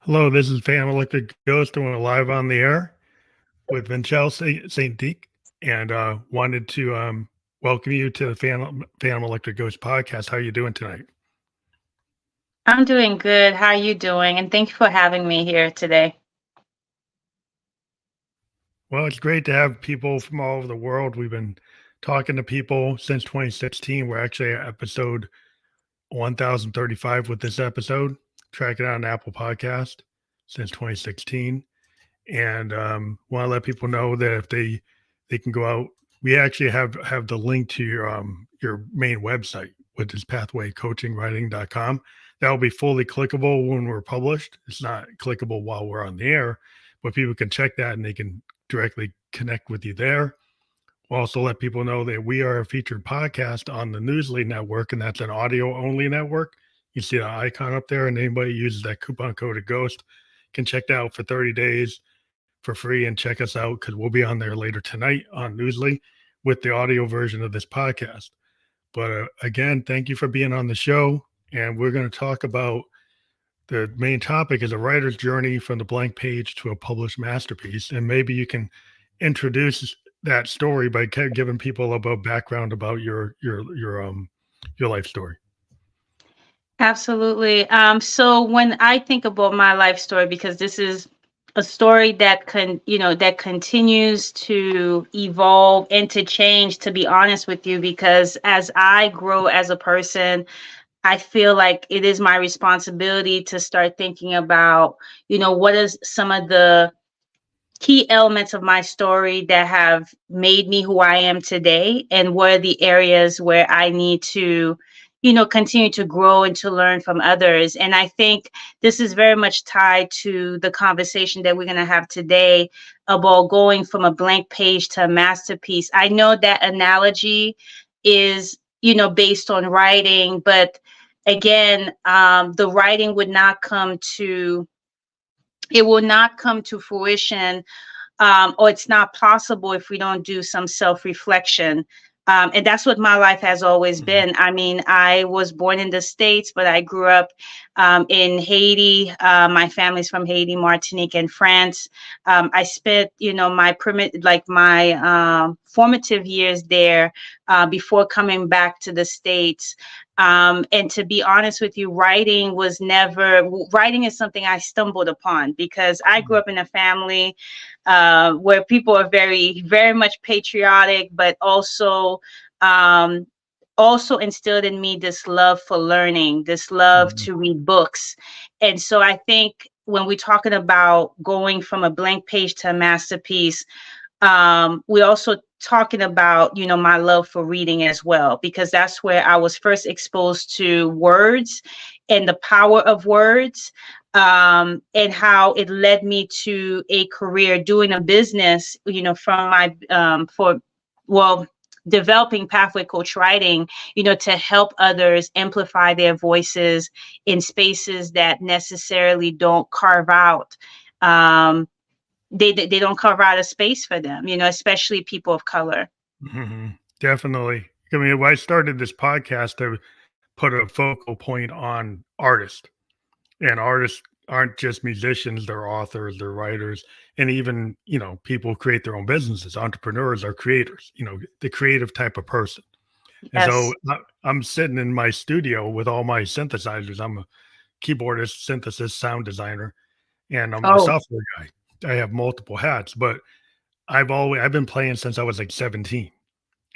Hello, this is Phantom Electric Ghost, and we're live on the air with Venchele St. Deek, and wanted to welcome you to the Phantom Electric Ghost podcast. How are you doing tonight? I'm doing good. How are you doing? And thank you for having me here today. Well, it's great to have people from all over the world. We've been talking to people since 2016. We're actually at episode 1035 with this episode, tracking out an Apple podcast since 2016. And want to let people know that if they can go out. We actually have the link to your main website, which is pathwaycoachingwriting.com. That will be fully clickable when we're published. It's not clickable while we're on the air, but people can check that and they can directly connect with you there. We'll also let people know that we are a featured podcast on the Newsly network, and that's an audio only network. You see the icon up there, and anybody uses that coupon code of Ghost can check that out for 30 days for free and check us out because we'll be on there later tonight on Newsly with the audio version of this podcast. But again, thank you for being on the show. And we're going to talk about the main topic is a writer's journey from the blank page to a published masterpiece. And maybe you can introduce that story by giving people a bit of background about your life story. Absolutely. So when I think about my life story, because this is a story that continues to evolve and to change, to be honest with you, because as I grow as a person, I feel like it is my responsibility to start thinking about, what is some of the key elements of my story that have made me who I am today, and what are the areas where I need to, continue to grow and to learn from others. And I think this is very much tied to the conversation that we're going to have today about going from a blank page to a masterpiece. I know that analogy is, based on writing, but again, the writing would not come to it will not come to fruition, or it's not possible if we don't do some self-reflection. And that's what my life has always Mhm. been. I mean, I was born in the States, but I grew up in Haiti. My family's from Haiti, Martinique, and France. I spent, my formative years there before coming back to the States. And to be honest with you, writing is something I stumbled upon because I grew up in a family where people are very, very much patriotic, but um, also instilled in me this love for learning, this love Mhm. to read books. And so I think when we're talking about going from a blank page to a masterpiece, we're also talking about, my love for reading as well, because that's where I was first exposed to words and the power of words, and how it led me to a career doing a business, from my for well developing pathway coach writing, to help others amplify their voices in spaces that necessarily don't carve out um, they don't carve out a space for them, especially people of color. Mhm. Definitely. I mean, when I started this podcast, I put a focal point on artists. And artists aren't just musicians, they're authors, they're writers, and even, people who create their own businesses. Entrepreneurs are creators, the creative type of person. And so Yes. I'm sitting in my studio with all my synthesizers. I'm a keyboardist, synthesis, sound designer, and I'm a Oh. software guy. I have multiple hats, but I've been playing since I was like 17.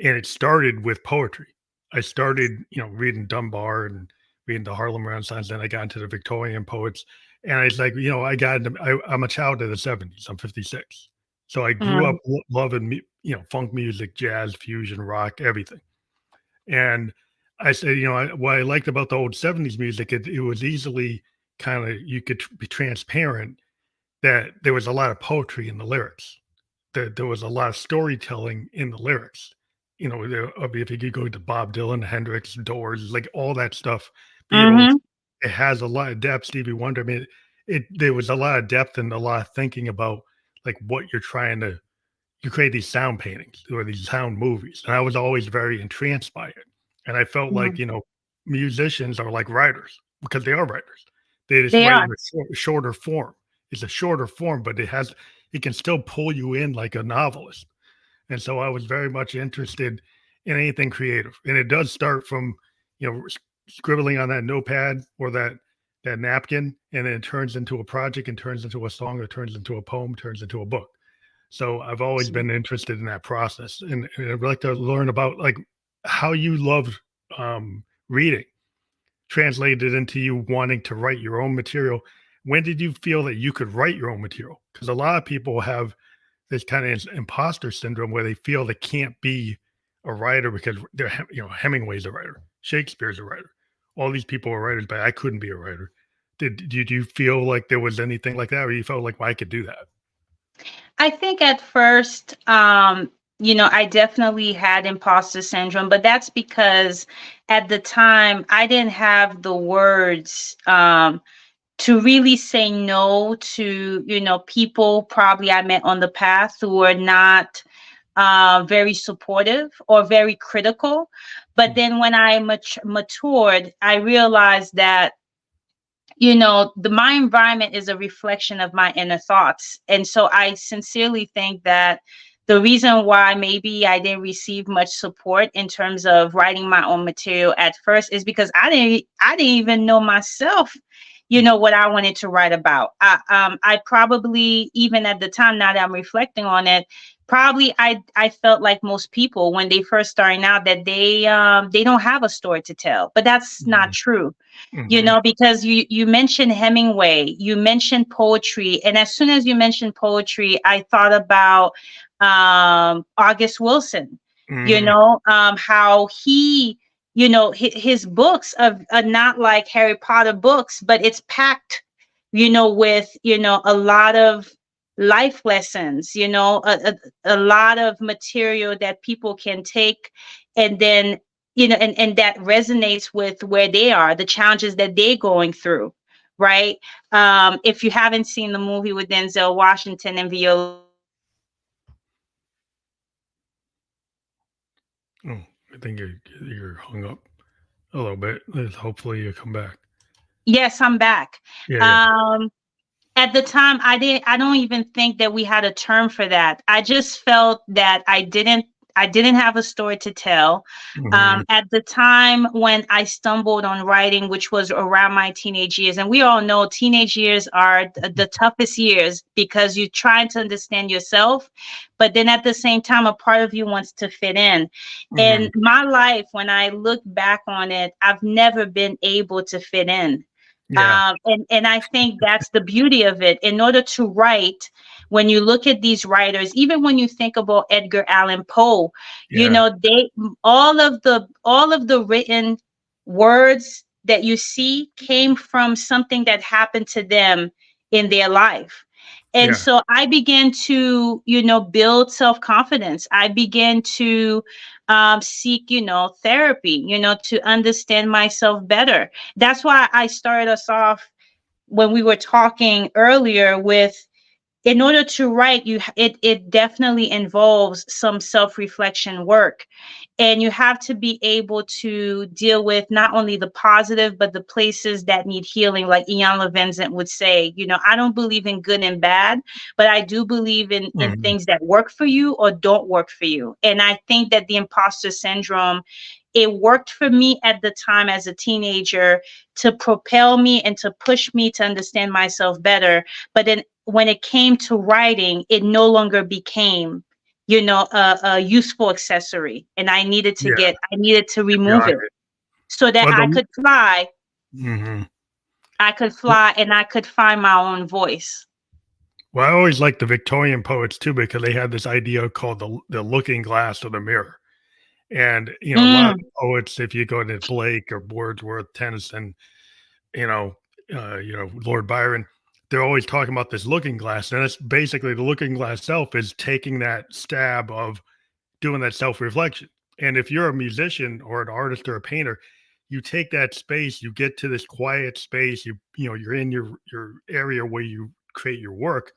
And it started with poetry. I started, reading Dunbar and reading the Harlem Renaissance. Then I got into the Victorian poets, and I was like, I'm a child of the '70s. I'm 56, so I grew up Mm, loving, funk music, jazz, fusion, rock, everything. And I said, what I liked about the old '70s music, it was easily kind of you could be transparent that there was a lot of poetry in the lyrics. There was a lot of storytelling in the lyrics. If you could go to Bob Dylan, Hendrix, Doors, like all that stuff, Beatles, mhm. it has a lot of depth. Stevie Wonder, I mean, it there was a lot of depth and a lot of thinking about like what you're trying to you create these sound paintings or these sound movies. And I was always very entranced by it. And I felt like, Mm, musicians are like writers because they are writers. They just They write are. in a shorter form. It's a shorter form, but it can still pull you in like a novelist. And so I was very much interested in anything creative. And it does start from, scribbling on that notepad or that napkin, and then it turns into a project and turns into a song or turns into a poem, turns into a book. So I've always been interested in that process. And I'd like to learn about like how you loved reading translated into you wanting to write your own material. When did you feel that you could write your own material? Because a lot of people have this kind of imposter syndrome where they feel they can't be a writer because Hemingway's a writer, Shakespeare's a writer, all these people are writers, but I couldn't be a writer. Did you feel like there was anything like that, or you felt like, well, I could do that? I think at first, I definitely had imposter syndrome, but that's because at the time I didn't have the words to really say no to, people probably I met on the path who were not very supportive or very critical. But Mm, then when I matured, I realized that my environment is a reflection of my inner thoughts. And so I sincerely think that the reason why maybe I didn't receive much support in terms of writing my own material at first is because I didn't even know myself, what I wanted to write about. I probably, even at the time, now that I'm reflecting on it, probably I felt like most people when they first starting out that they don't have a story to tell, but that's not mm, true, mhm. because you mentioned Hemingway, you mentioned poetry, and as soon as you mentioned poetry, I thought about August Wilson. Mhm. How he, his books are not like Harry Potter books, but it's packed, with a lot of life lessons, a lot of material that people can take, and then and that resonates with where they are, the challenges that they're going through, right? If you haven't seen the movie with Denzel Washington and Viola Oh, I think you're hung up a little bit. Hopefully you come back. yes, I'm back. Yeah, yeah. um at the time I don't even think that we had a term for that. I just felt that I didn't have a story to tell. Mhm. At the time when I stumbled on writing, which was around my teenage years, and we all know teenage years are the toughest years because you're trying to understand yourself, but then at the same time a part of you wants to fit in. Mhm. In my life, when I look back on it, I've never been able to fit in. Yeah, And I think that's the beauty of it. In order to write, when you look at these writers, even when you think about Edgar Allan Poe, yeah, they all of the written words that you see came from something that happened to them in their life. And yeah, so I began to, build self-confidence. I began to seek, therapy, to understand myself better. That's why I started us off when we were talking earlier with, in order to write, it definitely involves some self-reflection work, and you have to be able to deal with not only the positive but the places that need healing, like Ian Levinsent would say. I don't believe in good and bad, but I do believe in mhm. things that work for you or don't work for you. And I think that the imposter syndrome, it worked for me at the time as a teenager to propel me and to push me to understand myself better. But then when it came to writing, it no longer became, a useful accessory. And Yeah, I needed to remove beyond it it. so that Well, mhm. I could fly and I could find my own voice. Well, I always liked the Victorian poets too because they had this idea called the looking glass or the mirror. And, a lot of Mm, poets, if you go to Blake or Wordsworth, Tennyson, you know, Lord Byron, they're always talking about this looking glass. And it's basically the looking glass self is taking that stab of doing that self-reflection. And if you're a musician or an artist or a painter, you take that space, you get to this quiet space, you're in your area where you create your work,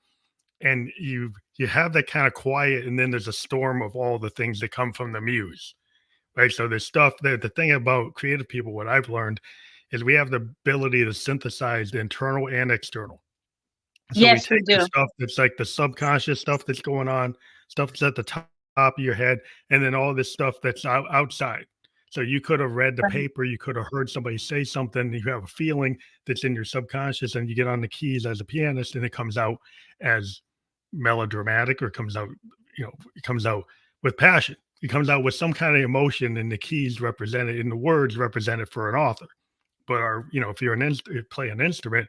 and you have that kind of quiet, and then there's a storm of all the things that come from the muse. Right. So there's stuff that the thing about creative people, what I've learned is we have the ability to synthesize the internal and external. So we Yes, we take the do. stuff that's like the subconscious stuff that's going on, stuff that's at the top of your head, and then all this stuff that's outside. So you could have read the Right. paper, you could have heard somebody say something, you have a feeling that's in your subconscious, and you get on the keys as a pianist, and it comes out as melodramatic, or it comes out, it comes out with passion. It comes out with some kind of emotion, and the keys represented in the words represented for an author. But if you're play an instrument,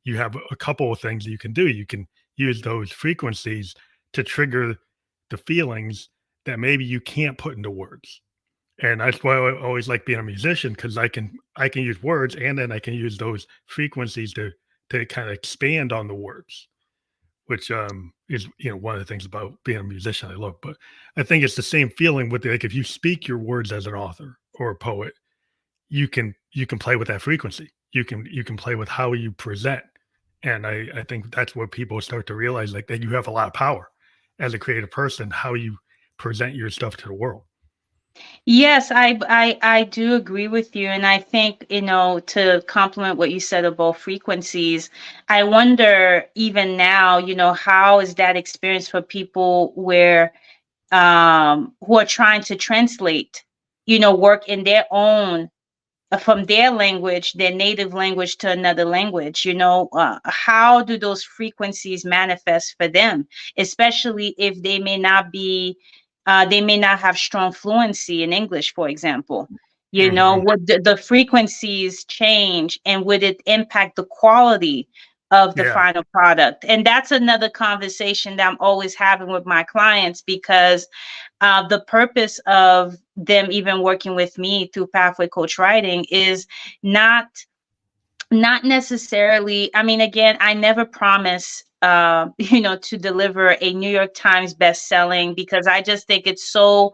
you have a couple of things that you can do. You can use those frequencies to trigger the feelings that maybe you can't put into words. And that's why I always like being a musician, because I can use words, and then I can use those frequencies to kind of expand on the words, which is one of the things about being a musician I love. But I think it's the same feeling with like if you speak your words as an author or a poet, you can play with that frequency. You can play with how you present. And I think that's what people start to realize, like that you have a lot of power as a creative person, how you present your stuff to the world. Yes, I do agree with you, and I think, to complement what you said about frequencies, I wonder even now, how is that experience for people where who are trying to translate, work in their own from their language, their native language, to another language. How do those frequencies manifest for them, especially if they may not have strong fluency in English, for example. Hmm. Would the frequencies change, and would it impact the quality of the Yeah, final product? And that's another conversation that I'm always having with my clients, because the purpose of them even working with me through Pathway Coach Writing is not not necessarily. I mean, again, I never promise to deliver a New York Times best-selling, because I just think it's so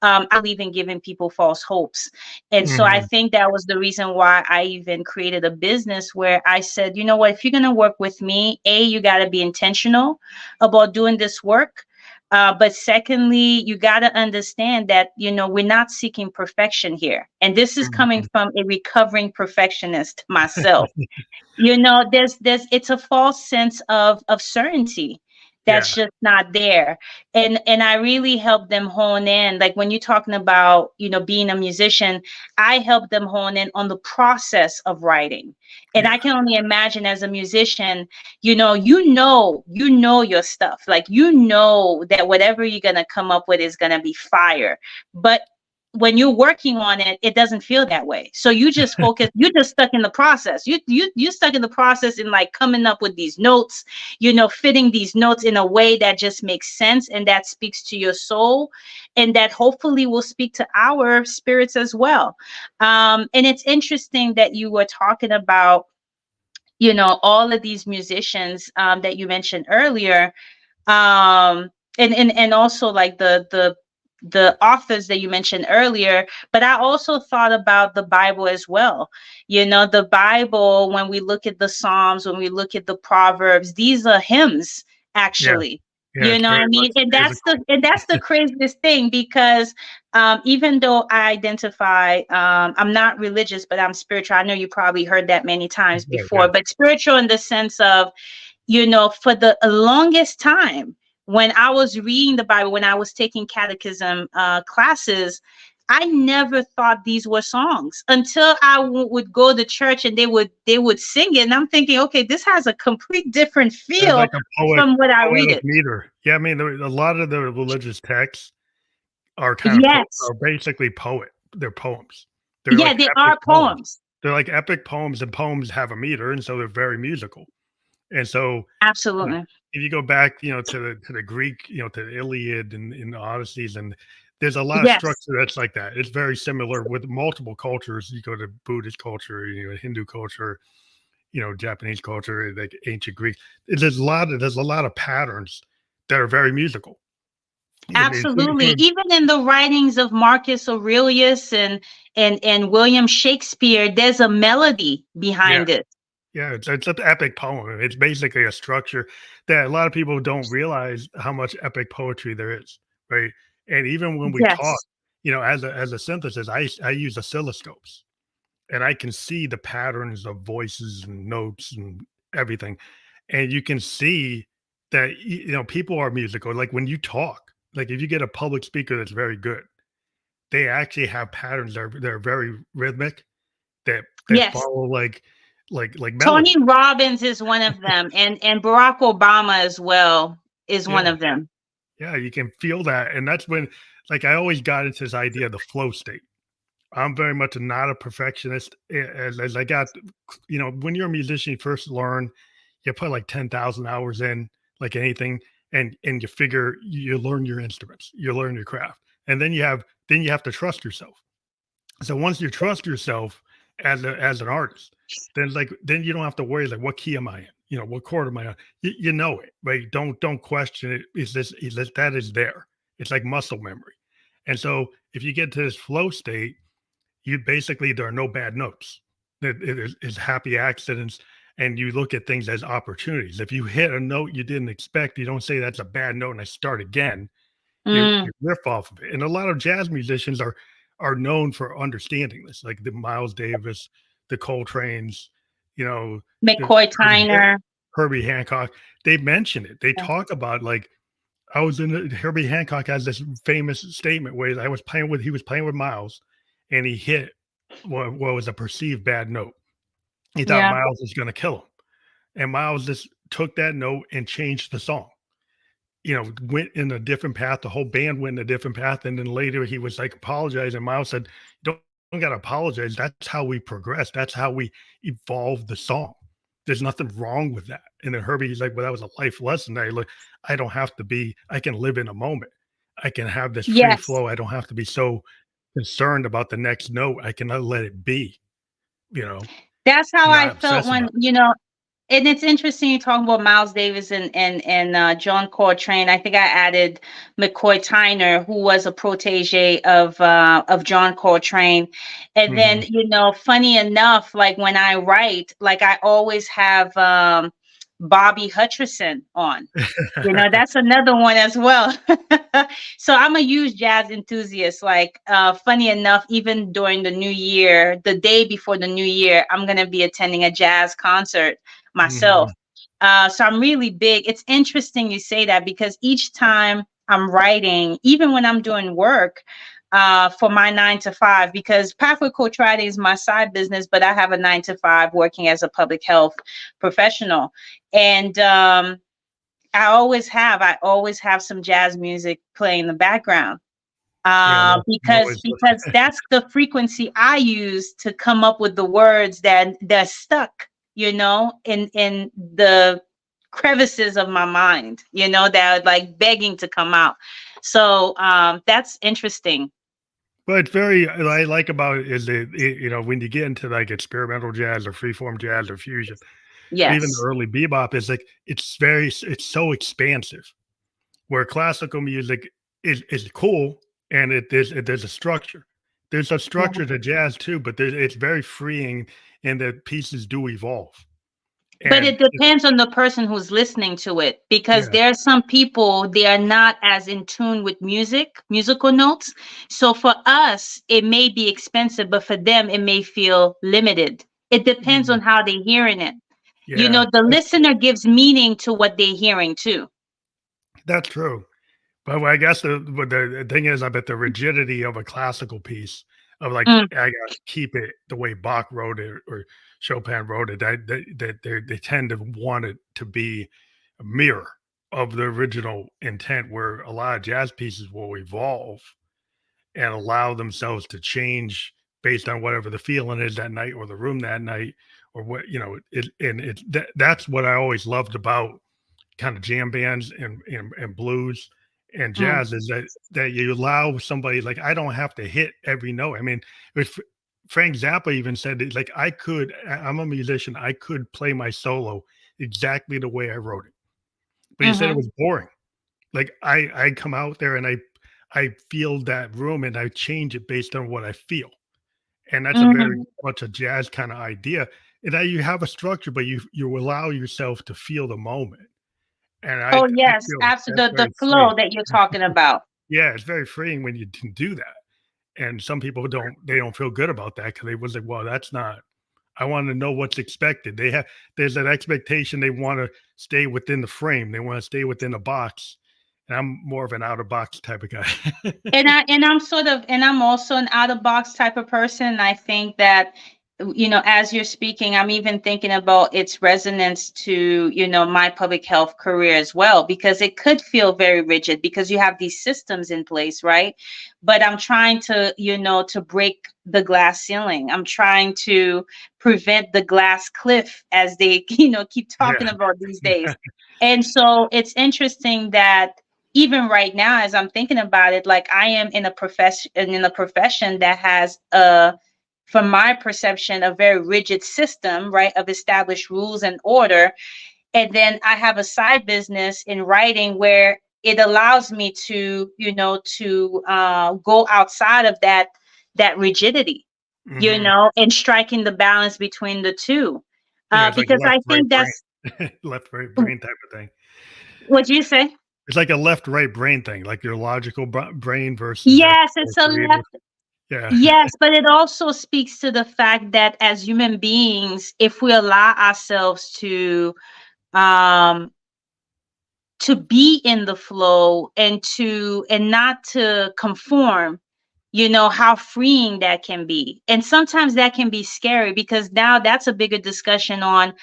I believe in giving people false hopes. And so I hmm, think that was the reason why I even created a business where I said, you know what, if you're going to work with me, you got to be intentional about doing this work. But secondly, you got to understand that, we're not seeking perfection here. And this is coming hmm. from a recovering perfectionist myself. There's it's a false sense of certainty that's Yeah, just not there. And I really help them hone in, like when you're talking about being a musician, I help them hone in on the process of writing. And I yeah, can only imagine, as a musician, you know your stuff, like that whatever you're going to come up with is going to be fire. But when you're working on it, it doesn't feel that way. So you just focus, you're just stuck in the process. You're stuck in the process, in like coming up with these notes, fitting these notes in a way that just makes sense, and that speaks to your soul, and that hopefully will speak to our spirits as well. And it's interesting that you were talking about, all of these musicians that you mentioned earlier, and also like the authors that you mentioned earlier. But I also thought about the Bible as well. The Bible, when we look at the Psalms, when we look at the Proverbs, these are hymns, yeah, actually. yeah. You It's know what very I much mean? And that's musical. the craziest thing, because even though I identify, I'm not religious, but I'm spiritual. I know you probably heard that many times Yeah, before, yeah, but spiritual in the sense of, for the longest time, when I was reading the Bible, when I was taking catechism classes, I never thought these were songs until I would go to church, and they would sing it, and I'm thinking, okay, this has a complete different there's feel like a from what I read poetic it. meter. Yeah, I mean, a lot of the religious texts are kind of Yes, are basically they're poems. They're yeah, like they epic are poems. poems. They're like epic poems, and poems have a meter, and so they're very musical. And so, like, Absolutely. if you go back, to the Greek, to the Iliad and the Odysseys, and there's a lot of Yes, structure that's like that. It's very similar with multiple cultures. You go to Buddhist culture, Hindu culture, Japanese culture, like ancient Greek. There's a lot of patterns that are very musical. absolutely. Including, Even in the writings of Marcus Aurelius and William Shakespeare, there's a melody yeah, behind it. yeah, it's an epic poem. It's basically a structure that a lot of people don't realize how much epic poetry there is, right? And even when we talk, Yes. as a synthesis, I use oscilloscopes. and I can see the patterns of voices and notes and everything. And you can see that people are musical. Like when you talk, like if you get a public speaker that's very good, they actually have patterns that are very rhythmic that Yes. follow like melody. Tony Robbins is one of them, and Barack Obama as well is one Yeah. of them. Yeah, you can feel that. And that's when like I always got into this idea of the flow state. I'm very much not a perfectionist. As I got, when you're a musician, you first learn, you put like 10,000 hours in, like anything, and you figure you learn your instruments, you learn your craft, and then you have to trust yourself. So once you trust yourself as an artist, then you don't have to worry like what key am I in? What chord am I on? You know it, right? Don't question it. Is this that is there? It's like muscle memory. And so if you get to this flow state, you basically there are no bad notes. It's happy accidents, and you look at things as opportunities. If you hit a note you didn't expect, you don't say that's a bad note and I start again. You Mm. riff off of it. And a lot of jazz musicians are known for understanding this, like the Miles Davis, the Coltrane's, you know, the McCoy Herbie, Tyner. Herbie Hancock. They mention it. They talk about like I was in Herbie Hancock has this famous statement where he was playing with Miles, and he hit what was a perceived bad note. He thought Yeah. Miles was going to kill him, and Miles just took that note and changed the song. Went in a different path. The whole band went in a different path, and then later he was like apologizing. Miles said, "Don't got to apologize. That's how we progress. That's how we evolve the song. There's nothing wrong with that." And then Herbie's like, "Well, that was a life lesson. I don't have to be. I can live in a moment. I can have this free Yes. flow. I don't have to be so concerned about the next note. I can let it be. You know, That's how I not felt obsess when, about and it's interesting you talk about Miles Davis and John Coltrane. I think I added McCoy Tyner, who was a protege of John Coltrane. it." And then, Mhm. funny enough, like when I write, like I always have Bobby Hutcherson on. That's another one as well. So I'm a huge jazz enthusiast. Like, funny enough, even during the new year, the day before the new year, I'm gonna be attending a jazz concert myself. Mhm. So I'm really big. It's interesting you say that because each time I'm writing, even when I'm doing work, for my 9 to 5, because Pathway Coach Friday is my side business, but I have a 9 to 5 working as a public health professional. And I always have some jazz music playing in the background, Yeah, that's because always that's the frequency I use to come up with the words that stuck, in the crevices of my mind, that are like begging to come out. So that's interesting. But it's very what I like about it is that when you get into like experimental jazz or freeform jazz or fusion, or even the Yes. early bebop is like it's so expansive. Where classical music is cool and there's a structure. There's a Yeah. structure to jazz too, but it's very freeing and the pieces do evolve. But And it depends on the person who's listening to it, because yeah, there are some people, they are not as in tune with musical notes. So for us, it may be expensive, but for them, it may feel limited. It depends mhm, on how they're hearing it. yeah, The listener gives meaning to what they're hearing too. that's true. But I guess the thing is, I bet the rigidity of a classical piece of like Mm, I got to keep it the way Bach wrote it or Chopin wrote it. They tend to want it to be a mirror of the original intent, where a lot of jazz pieces will evolve and allow themselves to change based on whatever the feeling is that night or the room that night or what that's what I always loved about kind of jam bands and blues and mm, jazz is that you allow somebody like I don't have to hit every note. I mean, if Frank Zappa even said that, like I'm a musician, I could play my solo exactly the way I wrote it, but he said it mhm, was boring. Like I come out there and I feel that room and I change it based on what I feel, and that's a very mhm. much a jazz kind of idea. And that you have a structure, but you allow yourself to feel the moment. And Oh I yes, feel that's absolutely. The very flow freeing. that you're talking about. Yeah, it's very freeing when you can do that. And some people don't feel good about that because they was like, well, that's not. I want to know what's expected. There's an expectation. They want to stay within the frame. They want to stay within a box. And I'm more of an out of box type of guy. And I'm also an out of box type of person. I think that, as you're speaking, I'm even thinking about its resonance to, my public health career as well, because it could feel very rigid because you have these systems in place, right? But I'm trying to, to break the glass ceiling. I'm trying to prevent the glass cliff, as they, keep talking Yeah. about these days. And so it's interesting that even right now, as I'm thinking about it, like I am in a profession that has from my perception, a very rigid system, right, of established rules and order. And then I have a side business in writing where it allows me to, go outside of that rigidity, Hmm. and striking the balance between the two. Yeah, it's like Because left I right think that's brain, left right brain type of thing. what you say. It's like a left right brain thing, like your logical brain versus like Yes, your it's a creative. left. Yeah, Yes, but it also speaks to the fact that as human beings, if we allow ourselves um to be in the flow and not to conform, how freeing that can be. And sometimes that can be scary because now that's a bigger discussion on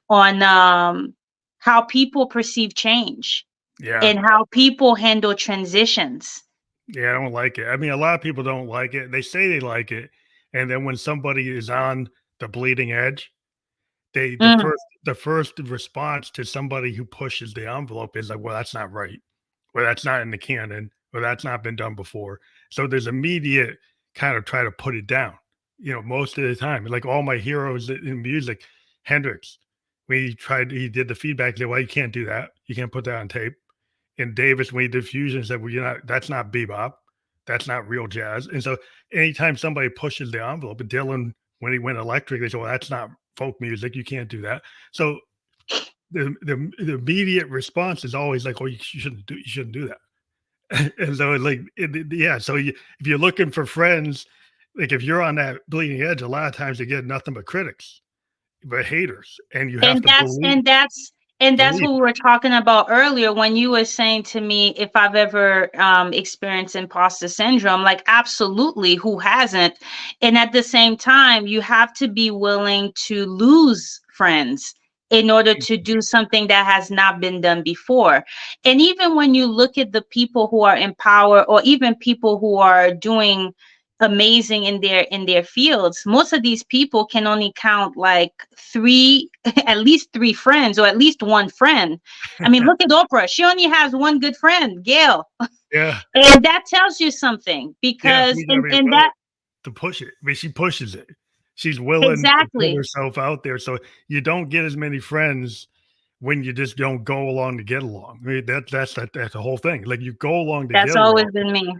how people perceive change yeah, and how people handle transitions. yeah. I don't like it. I mean, a lot of people don't like it. They say they like it, and then when somebody is on the bleeding edge, they Mm. the first response to somebody who pushes the envelope is like, "Well, that's not right," or "That's not in the canon," or "That's not been done before." So there's immediate kind of try to put it down. Most of the time, like all my heroes in music, Hendrix, he did the feedback. He said, "Well, you can't do that. You can't put that on tape." And Davis, when he did fusion, said, "Well, that's not bebop. That's not real jazz." And so anytime somebody pushes the envelope, and Dylan, when he went electric, they said, "Well, that's not folk music. You can't do that." So the immediate response is always like, "Oh, you shouldn't do that." And so it's like, yeah. So if you're looking for friends, like if you're on that bleeding edge, a lot of times you get nothing but critics, but haters, and you have And to that's and that's and that's believe what we it. were talking about earlier when you were saying to me if I've ever experienced imposter syndrome. Like, absolutely, who hasn't? And at the same time, you have to be willing to lose friends in order to do something that has not been done before. And even when you look at the people who are in power, or even people who are doing amazing in their fields, most of these people can only count like three at least three friends, or at least one friend. I mean, look at Oprah. She only has one good friend, Gail. Yeah, And that tells you something, yeah. because Who's gonna be and willing that to push it? I mean, she pushes it. She's willing to put exactly. herself out there. So you don't get as many friends when you just don't go along to get along. I mean, that's the whole thing. Like you go along to get That's always along. been me.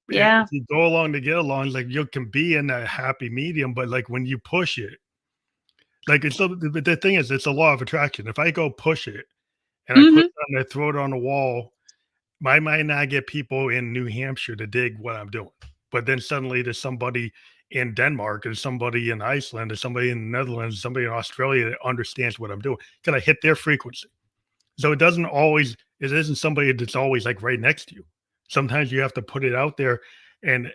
If Yeah. you go along to get along, like you can be in that happy medium, but like when you push it, like the thing is, it's a law of attraction. If I go push it and I put Hmm. it on there, throw it on the wall, I might not get people in New Hampshire to dig what I'm doing. But then suddenly there's somebody in Denmark, there's somebody in Iceland, there's somebody in the Netherlands, somebody in Australia that understands what I'm doing. Can I hit their frequency? So it isn't somebody that's always like right next to you. Sometimes you have to put it out there and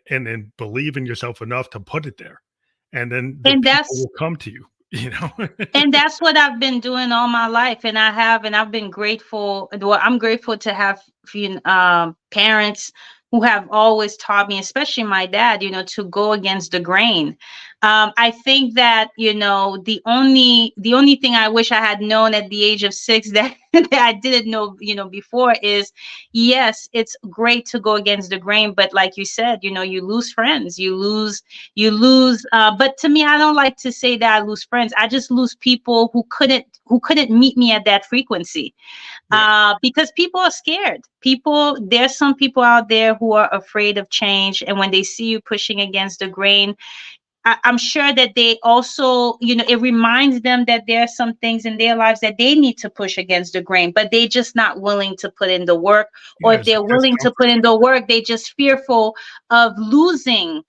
believe in yourself enough to put it there. And then the And people that's will come to you, you know? and that's what I've been doing all my life, and I've been grateful. Well, I'm grateful to have parents who have always taught me, especially my dad, to go against the grain. I think that the only thing I wish I had known at the age of 6 that that I didn't know, before, is yes, it's great to go against the grain, but like you said, you lose friends, you lose but to me, I don't like to say that I lose friends. I just lose people who couldn't meet me at that frequency, Yeah. because people are scared. There's some people out there who are afraid of change, and when they see you pushing against the grain, I'm sure that they also, it reminds them that there are some things in their lives that they need to push against the grain, but they're just not willing to put in the work. Or Yeah, if it's they're willing to put discomfort. in the work, they're just fearful of losing,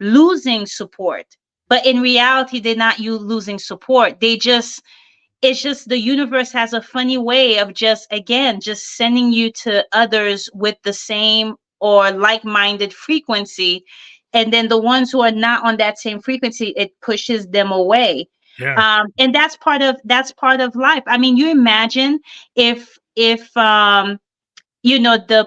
losing support. But in reality, they're not you losing support. It's just the universe has a funny way of just, again, just sending you to others with the same or like-minded frequency. And then the ones who are not on that same frequency, it pushes them away. Yeah. And that's part of life. I mean, you imagine if the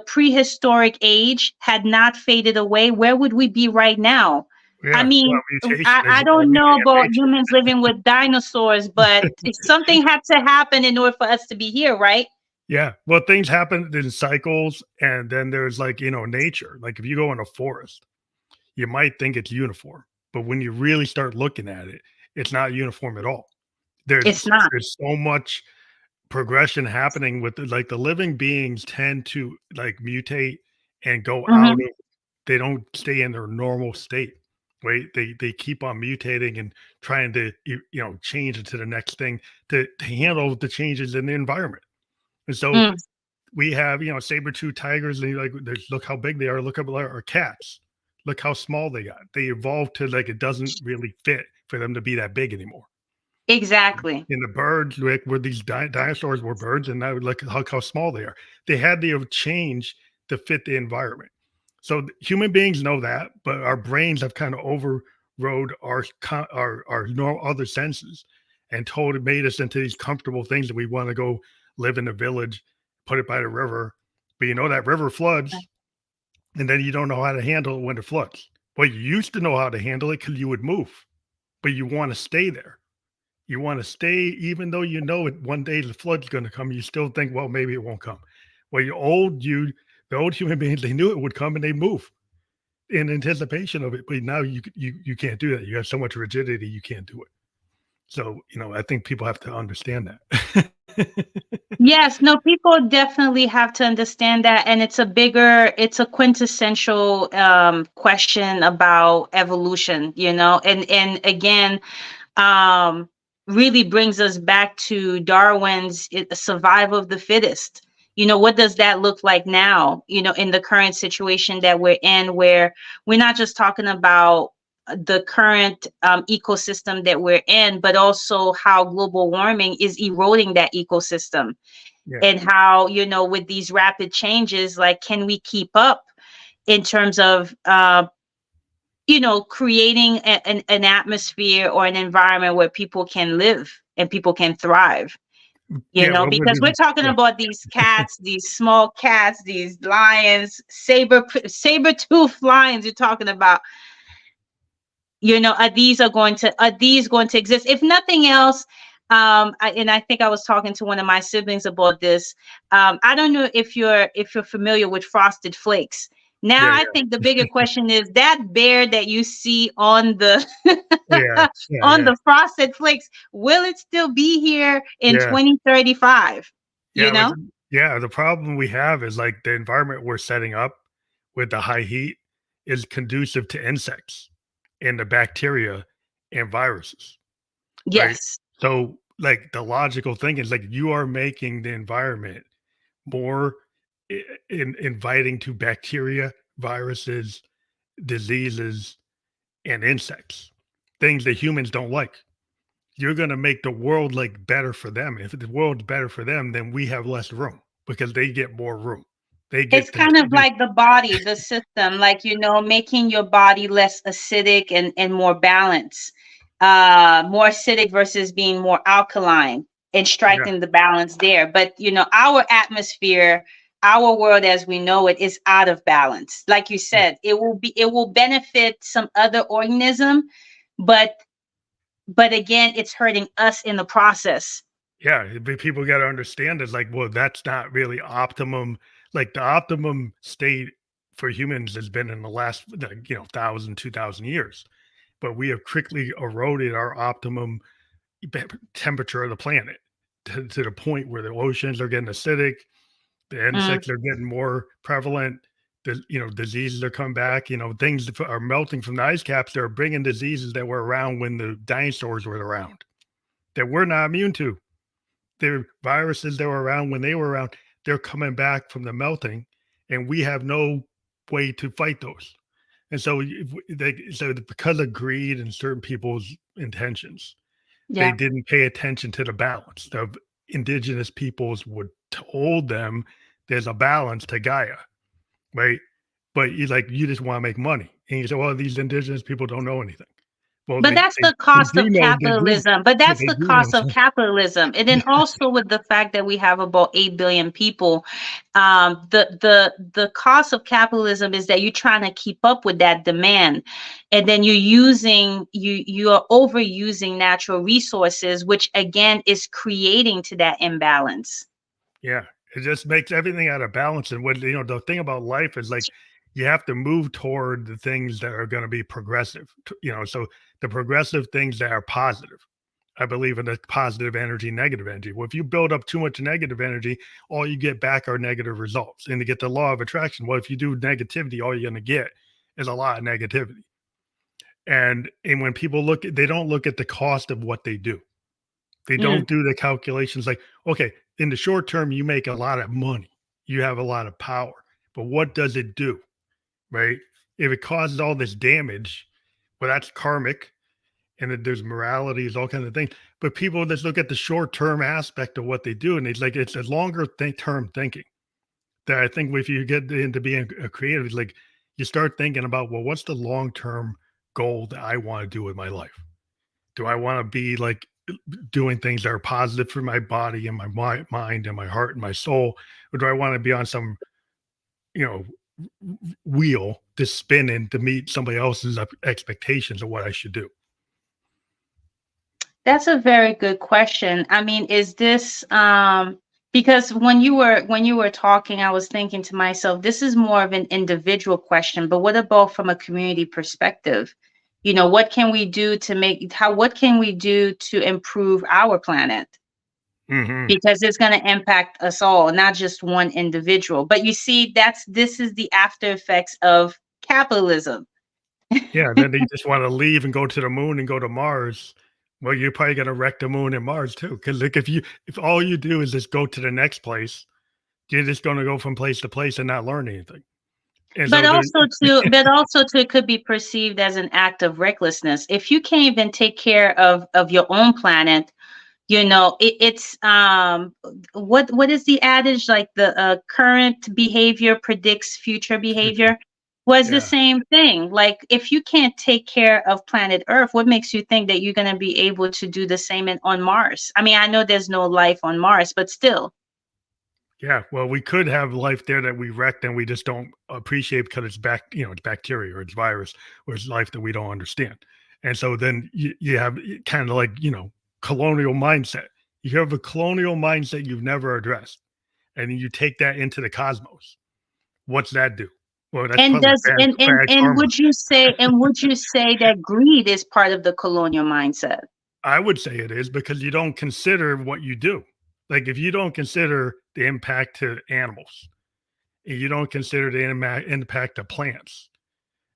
prehistoric age had not faded away, where would we be right now? I Yeah. Well, mean, mutation I is don't everything know in about nature. humans living with dinosaurs, but something had to happen in order for us to be here, right? Yeah. Well, things happen in cycles, and then there's like, nature. Like if you go in a forest, you might think it's uniform, but when you really start looking at it, it's not uniform at all. It's There's not. there's so much progression happening with like the living beings tend to like mutate and go out Hmm. of, they don't stay in their normal state, right? They keep on mutating and trying to change it to the next thing to handle the changes in the environment. And so Mm, we have, saber-tooth tigers, and like look how big they are. Look up at our cats. Look how small they got. They evolved to like it doesn't really fit for them to be that big anymore. exactly. And the birds, like where these dinosaurs were birds, and now look how small they are. They had to have changed to fit the environment. So human beings know that, but our brains have kind of overrode our normal other senses and made us into these comfortable things that we want to go live in a village, put it by the river. But that river floods, and then you don't know how to handle it when it floods. Well, you used to know how to handle it because you would move, but you want to stay there. You want to stay, even though you know it. One day the flood's going to come. You still think, well, maybe it won't come. Well, the old human beings, they knew it would come and they move in anticipation of it. But now you can't do that. You have so much rigidity, you can't do it. So I think people have to understand that. Yes, no, people definitely have to understand that, and it's a quintessential question about evolution, and again, um, really brings us back to Darwin's survival of the fittest. What does that look like now, in the current situation that we're in, where we're not just talking about the current ecosystem that we're in, but also how global warming is eroding that ecosystem, Yeah, and how, with these rapid changes, like, can we keep up in terms of creating an atmosphere or an environment where people can live and people can thrive, yeah. Well, because we're talking yeah, about these cats, these small cats, these lions, saber tooth lions you're talking about. Are these going to exist? If nothing else, and I think I was talking to one of my siblings about this. I don't know if you're familiar with Frosted Flakes. Now, yeah, I think the bigger question is that bear that you see on the yeah, yeah, on yeah, the Frosted Flakes, will it still be here in yeah, 2035? You yeah. know? Yeah. The problem we have is like the environment we're setting up with the high heat is conducive to insects and the bacteria and viruses. Right? Yes. So, like, the logical thing is, like, you are making the environment more inviting to bacteria, viruses, diseases, and insects, things that humans don't like. You're gonna make the world, like, better for them. If the world's better for them, then we have less room because they get more room. They It's get to kind of do. like the body, the system, like, making your body less acidic and more balanced. More acidic versus being more alkaline, and Yeah, striking the balance there. But, our atmosphere, our world as we know it, is out of balance. Like you yeah. said, it will benefit some other organism, but again, it's hurting us in the process. Yeah, but people gotta understand is like, well, that's not really optimum. Like the optimum state for humans has been in the last, like, 1,000, 2,000 years. But we have quickly eroded our optimum temperature of the planet to the point where the oceans are getting acidic, the Mm, insects are getting more prevalent, diseases are coming back, things that are melting from the ice caps that are bringing diseases that were around when the dinosaurs were around that we're not immune to. They're viruses that were around when they were around. They're coming back from the melting, and we have no way to fight those. And so because of greed and certain people's intentions, they Yeah. didn't pay attention to the balance. The indigenous peoples would told them there's a balance to Gaia, right? But you just want to make money, and you say, well, these indigenous people don't know anything. Well, But that's the they cost do of know, they do, capitalism. But yeah, that's they the do know cost of something. capitalism. And then also with the fact that we have about 8 billion people, the cost of capitalism is that you're trying to keep up with that demand. And then you are overusing natural resources, which again is creating to that imbalance. Yeah, it just makes everything out of balance. And the thing about life is you have to move toward the things that are going to be progressive. So the progressive things that are positive. I believe in the positive energy, negative energy. Well, if you build up too much negative energy, all you get back are negative results. And to get the law of attraction, well, if you do negativity, all you're going to get is a lot of negativity. And when people they don't look at the cost of what they do. They Mm. don't do the calculations like, okay, in the short term, you make a lot of money, you have a lot of power, but what does it do? Right? If it causes all this damage, well, that's karmic, and then there's moralities, all kinds of things. But people just look at the short term aspect of what they do, and it's a longer term thinking that I think if you get into being a creative, it's like you start thinking about, well, what's the long term goal that I want to do with my life? Do I want to be doing things that are positive for my body and my mind and my heart and my soul? Or do I want to be on some, you know, wheel just spinning to meet somebody else's expectations of what I should do? That's a very good question. I mean, is this because when you were talking, I was thinking to myself, this is more of an individual question, but what about from a community perspective? What can we do to what can we do to improve our planet? Hmm. Because it's going to impact us all, not just one individual. But you see, this is the after effects of capitalism. Yeah. And then they just want to leave and go to the moon and go to Mars. Well, you're probably going to wreck the moon and Mars too. Because if all you do is just go to the next place, you're just going to go from place to place and not learn anything. And But so there, also too, it could be perceived as an act of recklessness. If you can't even take care of your own planet, it's what is the adage, like the current behavior predicts future behavior? Was the yeah. same thing. Like if you can't take care of planet Earth, what makes you think that you're going to be able to do the same on Mars? I mean, I know there's no life on Mars, but still. Yeah, well, we could have life there that we wrecked and we just don't appreciate because it's bacteria or it's virus or it's life that we don't understand. And so then you have kind of colonial mindset. You have a colonial mindset you've never addressed, and then you take that into the cosmos. What's that do? Well, that's And probably does bad and karma. would you say that greed is part of the colonial mindset? I would say it is because you don't consider what you do. Like if you don't consider the impact to animals, and you don't consider the impact of plants,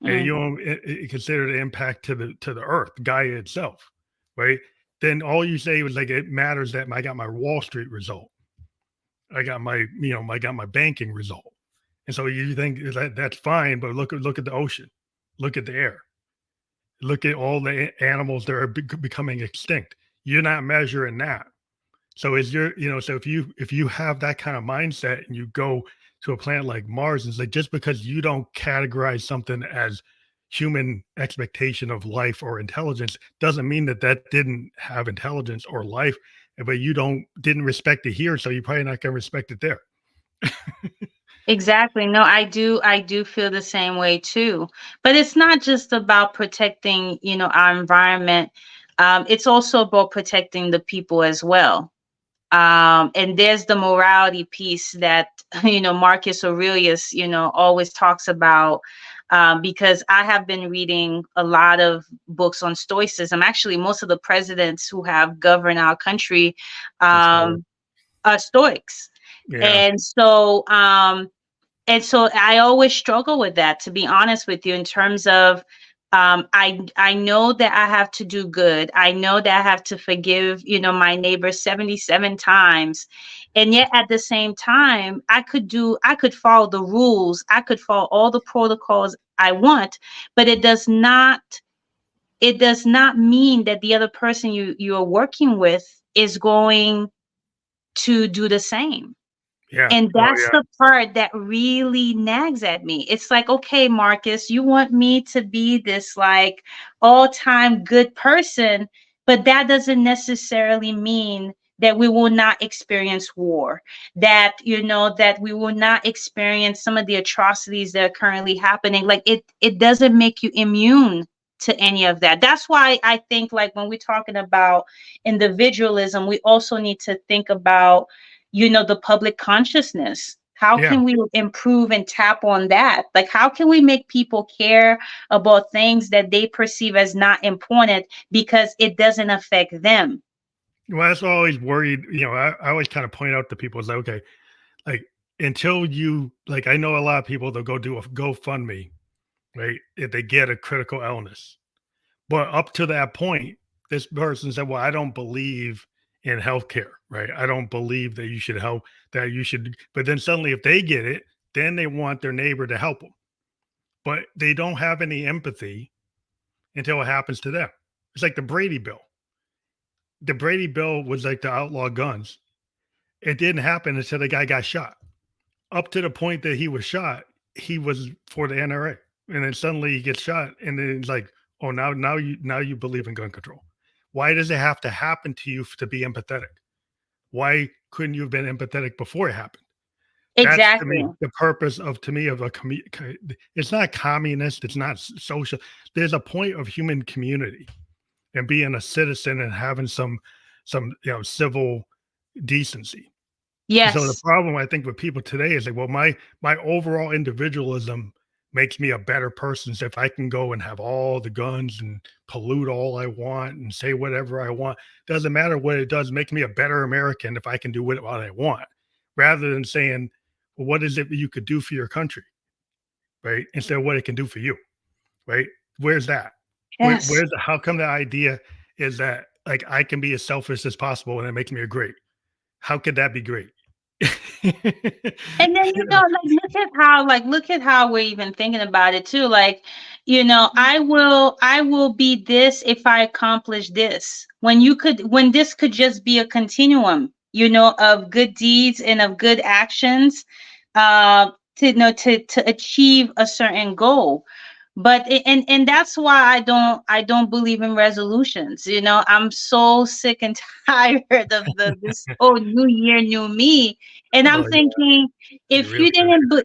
and Mm. you don't consider the impact to the earth, Gaia itself, right? Then all you say was it matters that I got my Wall Street result, I got my banking result, and so you think that that's fine, but look at the ocean, look at the air, look at all the animals that are becoming extinct. You're not measuring that. So so if you have that kind of mindset and you go to a planet like Mars, it's like just because you don't categorize something as human expectation of life or intelligence doesn't mean that that didn't have intelligence or life, but you didn't respect it here, so you're probably not going to respect it there. Exactly. No, I do feel the same way too. But it's not just about protecting, our environment. It's also about protecting the people as well. And there's the morality piece that Marcus Aurelius always talks about, because I have been reading a lot of books on stoicism. Actually, most of the presidents who have governed our country That's all. um, are stoics. Yeah. And so I always struggle with that, to be honest with you, in terms of I know that I have to do good. I know that I have to forgive, my neighbor 77 times. And yet at the same time, I could follow the rules. I could follow all the protocols I want, but it does not mean that the other person you are working with is going to do the same. Yeah. And Oh, that's yeah. the part that really nags at me. It's like, okay, Marcus, you want me to be this like all-time good person, but that doesn't necessarily mean that we will not experience war, that, that we will not experience some of the atrocities that are currently happening. Like it doesn't make you immune to any of that. That's why I think like when we're talking about individualism, we also need to think about the public consciousness. How Yeah. can we improve and tap on that? Like, how can we make people care about things that they perceive as not important because it doesn't affect them? Well, that's why I always worried. I always kind of point out to people, it's like, okay, like until you, like, I know a lot of people, they'll go do a GoFundMe, right? If they get a critical illness. But up to that point, this person said, well, I don't believe in healthcare, right? I don't believe that you should help, that you should. But then suddenly, if they get it, then they want their neighbor to help them. But they don't have any empathy until it happens to them. It's like the Brady Bill. The Brady Bill was like to outlaw guns. It didn't happen until the guy got shot. Up to the point that he was shot, he was for the NRA. And then suddenly he gets shot, and then it's like, oh, now you believe in gun control. Why does it have to happen to you to be empathetic? Why couldn't you have been empathetic before it happened? That's to Exactly. me the purpose of a it's not communist, it's not social. There's a point of human community and being a citizen and having some civil decency. So the Yes. problem I think with people today is like, well, my overall individualism makes me a better person. So if I can go and have all the guns and pollute all I want and say whatever I want, doesn't matter what it does, make me a better American if I can do what I want, rather than saying, well, what is it that you could do for your country, right? Instead of what it can do for you, right? Where's that? Yes. How come the idea is that like I can be as selfish as possible and it makes me a great? How could that be great? And then You know? look at how we're even thinking about it too. Like, I will be this if I accomplish this. When this could just be a continuum, of good deeds and of good actions, to achieve a certain goal. And that's why I don't believe in resolutions. I'm so sick and tired of this oh, new year, new me. And I'm Oh, yeah, thinking, it really is.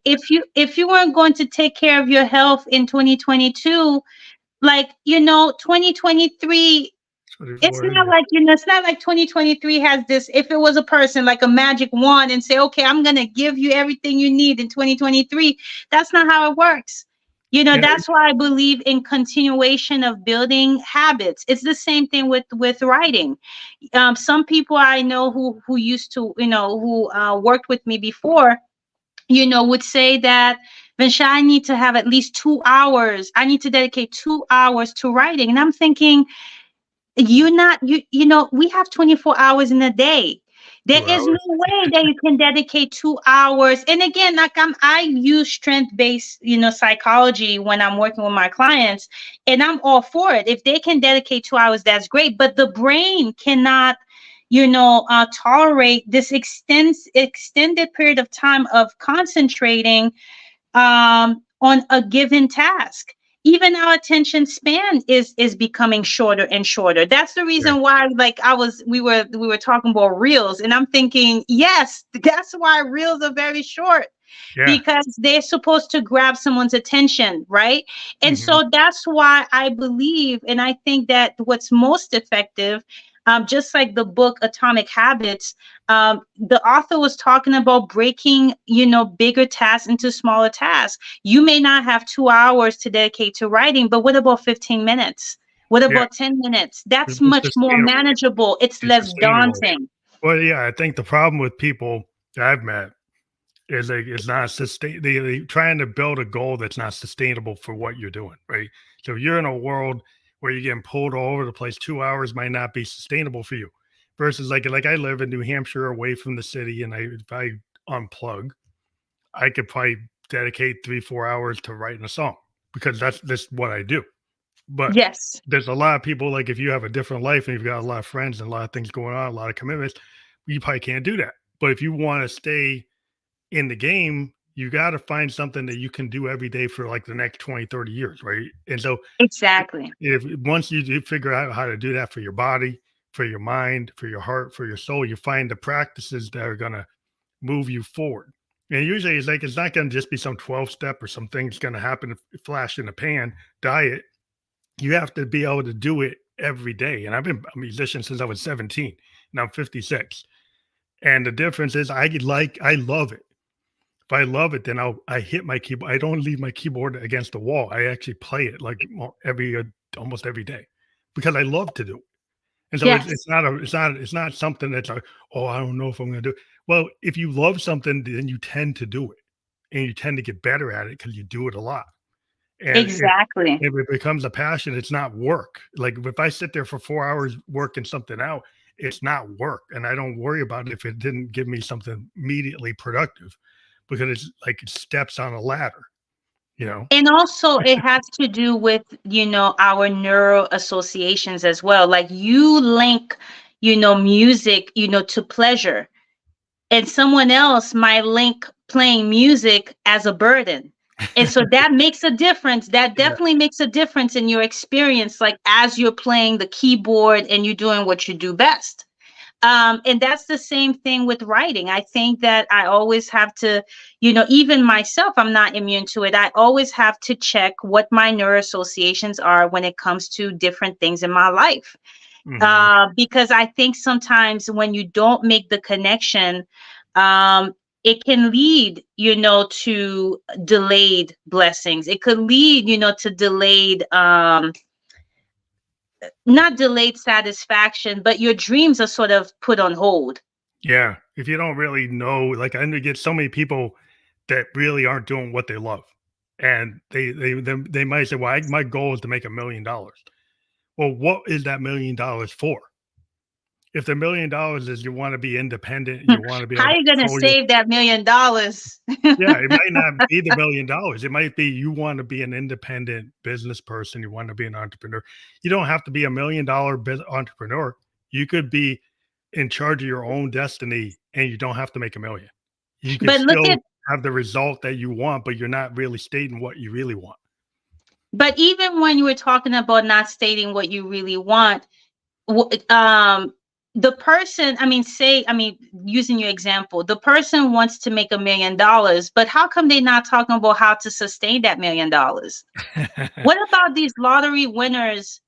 if you weren't going to take care of your health in 2022, like, 2023, it's 24, not yeah. like, it's not like 2023 has this, if it was a person like a magic wand and say, okay, I'm going to give you everything you need in 2023. That's not how it works. Yeah, That's why I believe in continuation of building habits. It's the same thing with writing. Some people I know who used to, who worked with me before, would say that, Venchele, I need to have at least 2 hours. I need to dedicate 2 hours to writing. And I'm thinking, we have 24 hours in a day. There 2 is no hours. way that you can dedicate 2 hours. And again, like I use strength-based, psychology when I'm working with my clients, and I'm all for it. If they can dedicate 2 hours, that's great. But the brain cannot, tolerate this extended period of time of concentrating on a given task. Even our attention span is becoming shorter and shorter. That's the Right. reason why, like, we were talking about reels, and I'm thinking, yes, that's why reels are very short, Yeah. because they're supposed to grab someone's attention, right? And Mhm. so that's why I believe, and I think that what's most effective, just like the book Atomic Habits, the author was talking about breaking, bigger tasks into smaller tasks. You may not have 2 hours to dedicate to writing, but what about 15 minutes? What Yeah. about 10 minutes? That's It's much more sustainable. manageable. It's It's less sustainable. daunting. Well, yeah, I think the problem with people that I've met It's like it's not sustain. They trying to build a goal that's not sustainable for what you're doing, right? So if you're in a world where you're getting pulled all over the place, 2 hours might not be sustainable for you. Versus like I live in New Hampshire, away from the city, and if I unplug, I could probably dedicate 3 4 hours to writing a song because that's just what I do. But Yes, there's a lot of people, like if you have a different life and you've got a lot of friends and a lot of things going on, a lot of commitments, you probably can't do that. But if you want to stay in the game, you got to find something that you can do every day for like the next 20, 30 years, right? And so exactly. if once you do figure out how to do that for your body, for your mind, for your heart, for your soul, you find the practices that are going to move you forward. And usually it's like it's not going to just be some 12 step or some things going to happen, flash in the pan diet. You have to be able to do it every day. And I've been a musician since I was 17 and I'm 56. And the difference is I love it. If I love it, then I hit my keyboard. I don't leave my keyboard against the wall. I actually play it like almost every day because I love to do it. And so Yes, it's not something that's like, oh, I don't know if I'm going to do it. Well, if you love something, then you tend to do it, and you tend to get better at it because you do it a lot. And exactly. if it becomes a passion, it's not work. Like if I sit there for 4 hours working something out, it's not work, and I don't worry about it if it didn't give me something immediately productive because it's like steps on a ladder, you know? And also it has to do with, our neural associations as well. Like you link, music, to pleasure. And someone else might link playing music as a burden. And so that makes a difference. That Yeah. definitely makes a difference in your experience, like as you're playing the keyboard and you're doing what you do best. And that's the same thing with writing. I think that I always have to, even myself, I'm not immune to it. I always have to check what my neural associations are when it comes to different things in my life. Mhm. Because I think sometimes when you don't make the connection, um, it can lead, to delayed blessings. It could lead, to delayed, not delayed satisfaction, but your dreams are sort of put on hold. Yeah. If you don't really know, like I get so many people that really aren't doing what they love. And they might say, well, my goal is to make $1 million. Well, what is that $1 million for? If the $1 million is you want to be independent, you want to be How able are to you going to control your, save that $1 million? yeah, it might not be the $1 million. It might be you want to be an independent business person. You want to be an entrepreneur. You don't have to be $1 million entrepreneur. You could be in charge of your own destiny and you don't have to make a million. You could But look still at, have the result that you want, but you're not really stating what you really want. but even when you were talking about not stating what you really want, the person, using your example, the person wants to make $1 million, but how come they're not talking about how to sustain that $1 million? What about these lottery winners?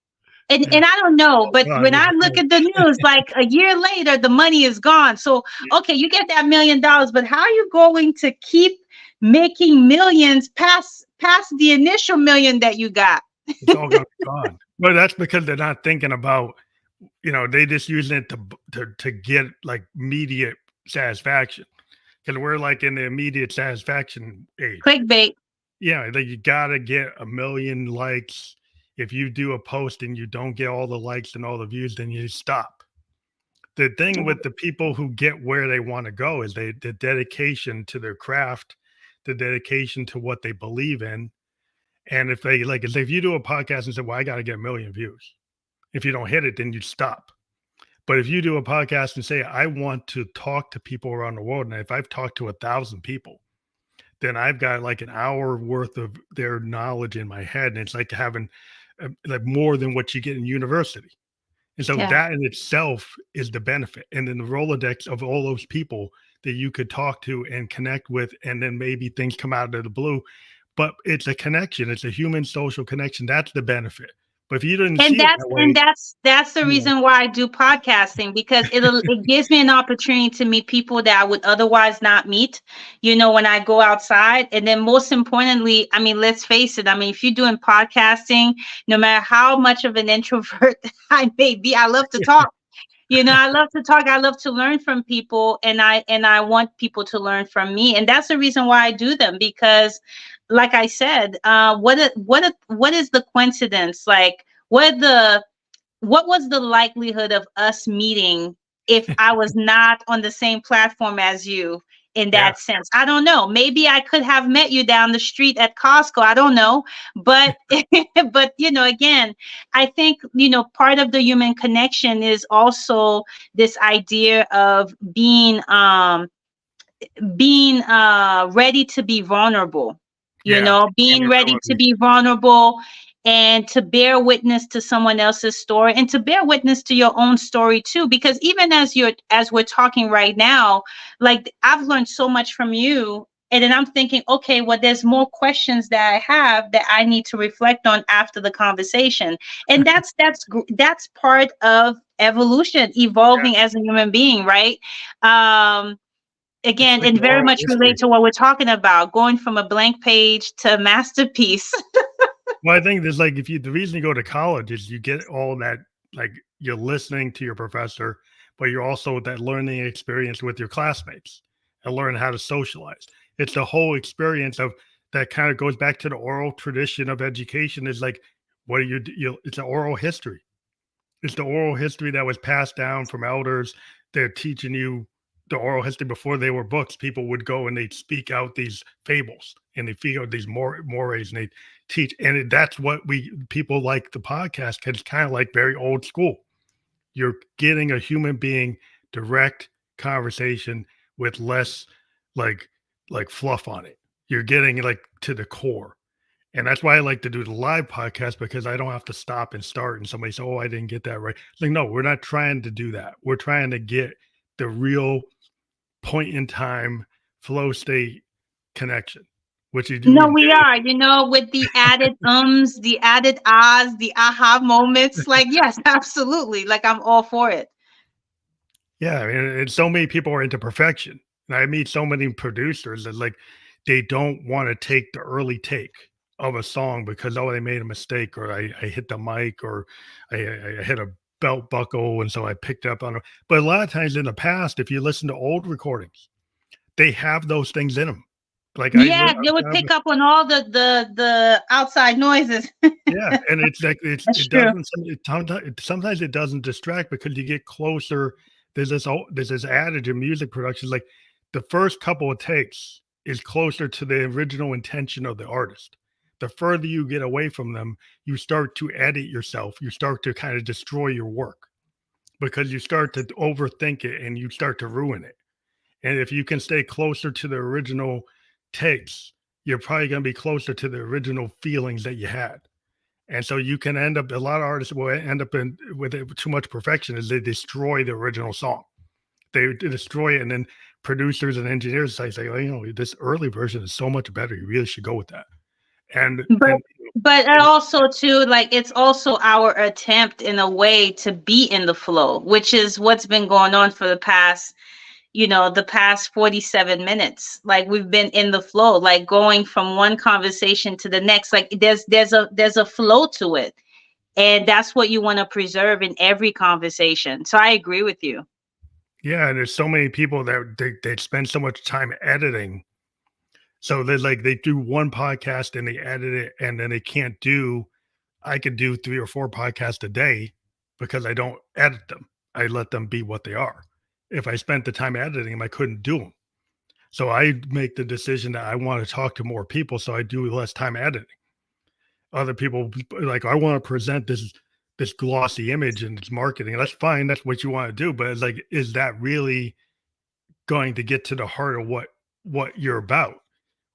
And I don't know, but when I look at the news, like a year later, the money is gone. So, okay, you get that $1 million, but how are you going to keep making millions past the initial million that you got? It's all gonna be gone. But that's because they're not thinking about, they just using it to get like immediate satisfaction. Because we're like in the immediate satisfaction age. Clickbait. Yeah, like you gotta get 1 million likes. If you do a post and you don't get all the likes and all the views, then you stop. The thing with the people who get where they want to go is the dedication to their craft, the dedication to what they believe in. And if they like, if you do a podcast and say, well, I got to get 1 million views. If you don't hit it, then you stop. But if you do a podcast and say, I want to talk to people around the world, and if I've talked to 1,000 people, then I've got like an hour worth of their knowledge in my head. And it's like having like more than what you get in university. And so Yeah. that in itself is the benefit. And then the Rolodex of all those people that you could talk to and connect with, and then maybe things come out of the blue. But it's a connection. It's a human social connection. That's the benefit. But if you didn't And see it that's that and way, that's the you know, reason why I do podcasting, because it gives me an opportunity to meet people that I would otherwise not meet, when I go outside. And then most importantly, let's face it, if you're doing podcasting, no matter how much of an introvert I may be, I love to talk. I love to talk. I love to learn from people, and I want people to learn from me, and that's the reason why I do them. Because, like I said, what is the coincidence? Like, what was the likelihood of us meeting if I was not on the same platform as you in Yeah. that sense? I don't know. Maybe I could have met you down the street at Costco. I don't know. But but again, I think, part of the human connection is also this idea of being ready to be vulnerable, Yeah. being ready to Vulnerability. be vulnerable and to bear witness to someone else's story and to bear witness to your own story too. Because even as we're talking right now, like, I've learned so much from you. And then I'm thinking, okay, well, there's more questions that I have that I need to reflect on after the conversation. And that's part of evolution, Yeah. evolving as a human being, right? um It's Again, like and the very oral much relate history. to what we're talking about, going from a blank page to a masterpiece. Well, I think there's like, the reason you go to college is you get all that, like, you're listening to your professor, but you're also that learning experience with your classmates and learn how to socialize. It's the whole experience of that kind of goes back to the oral tradition of education is like, what do it's an oral history. It's the oral history that was passed down from elders. They're teaching you the oral history before they were books. People would go and they'd speak out these fables and they figure out these mores and they teach. And that's what people like the podcast because it's kind of like very old school. You're getting a human being direct conversation with less like fluff on it. You're getting like to the core. And that's why I like to do the live podcast because I don't have to stop and start and somebody say, "Oh, I didn't get that right." It's like, no, we're not trying to do that. We're trying to get the real point in time flow state connection, which No, we we did. are, with the added the added ahs, the aha moments. Like, yes, absolutely. Like, I'm all for it. Yeah, and so many people are into perfection. And I meet so many producers that like they don't want to take the early take of a song because oh they made a mistake or I hit the mic or I hit a belt buckle and so I picked up on it. But a lot of times in the past, if you listen to old recordings, they have those things in them. Like Yeah, they would pick up on all the outside noises. yeah, and it's like That's it true. doesn't sometimes it doesn't distract because you get closer. There's this adage in music production, like the first couple of takes is closer to the original intention of the artist. The further you get away from them, you start to edit yourself. You start to kind of destroy your work because you start to overthink it and you start to ruin it. And if you can stay closer to the original takes, you're probably going to be closer to the original feelings that you had. And so you can end up a lot of artists will end up in with too much perfection is they destroy the original song. They destroy it, and then producers and engineers say, "Oh, this early version is so much better. You really should go with that." And But and it also too, like, it's also our attempt in a way to be in the flow, which is what's been going on for the past 47 minutes. Like, we've been in the flow, like going from one conversation to the next. Like, there's a flow to it. And that's what you want to preserve in every conversation. So I agree with you. yeah, and there's so many people that they spend so much time editing. So they're like they do one podcast and they edit it, and then they can't do. I could do 3 or 4 podcasts a day because I don't edit them. I let them be what they are. If I spent the time editing them, I couldn't do them. So I make the decision that I want to talk to more people, so I do less time editing. Other people like I want to present this glossy image and it's marketing. That's fine. That's what you want to do. But it's like, is that really going to get to the heart of what you're about?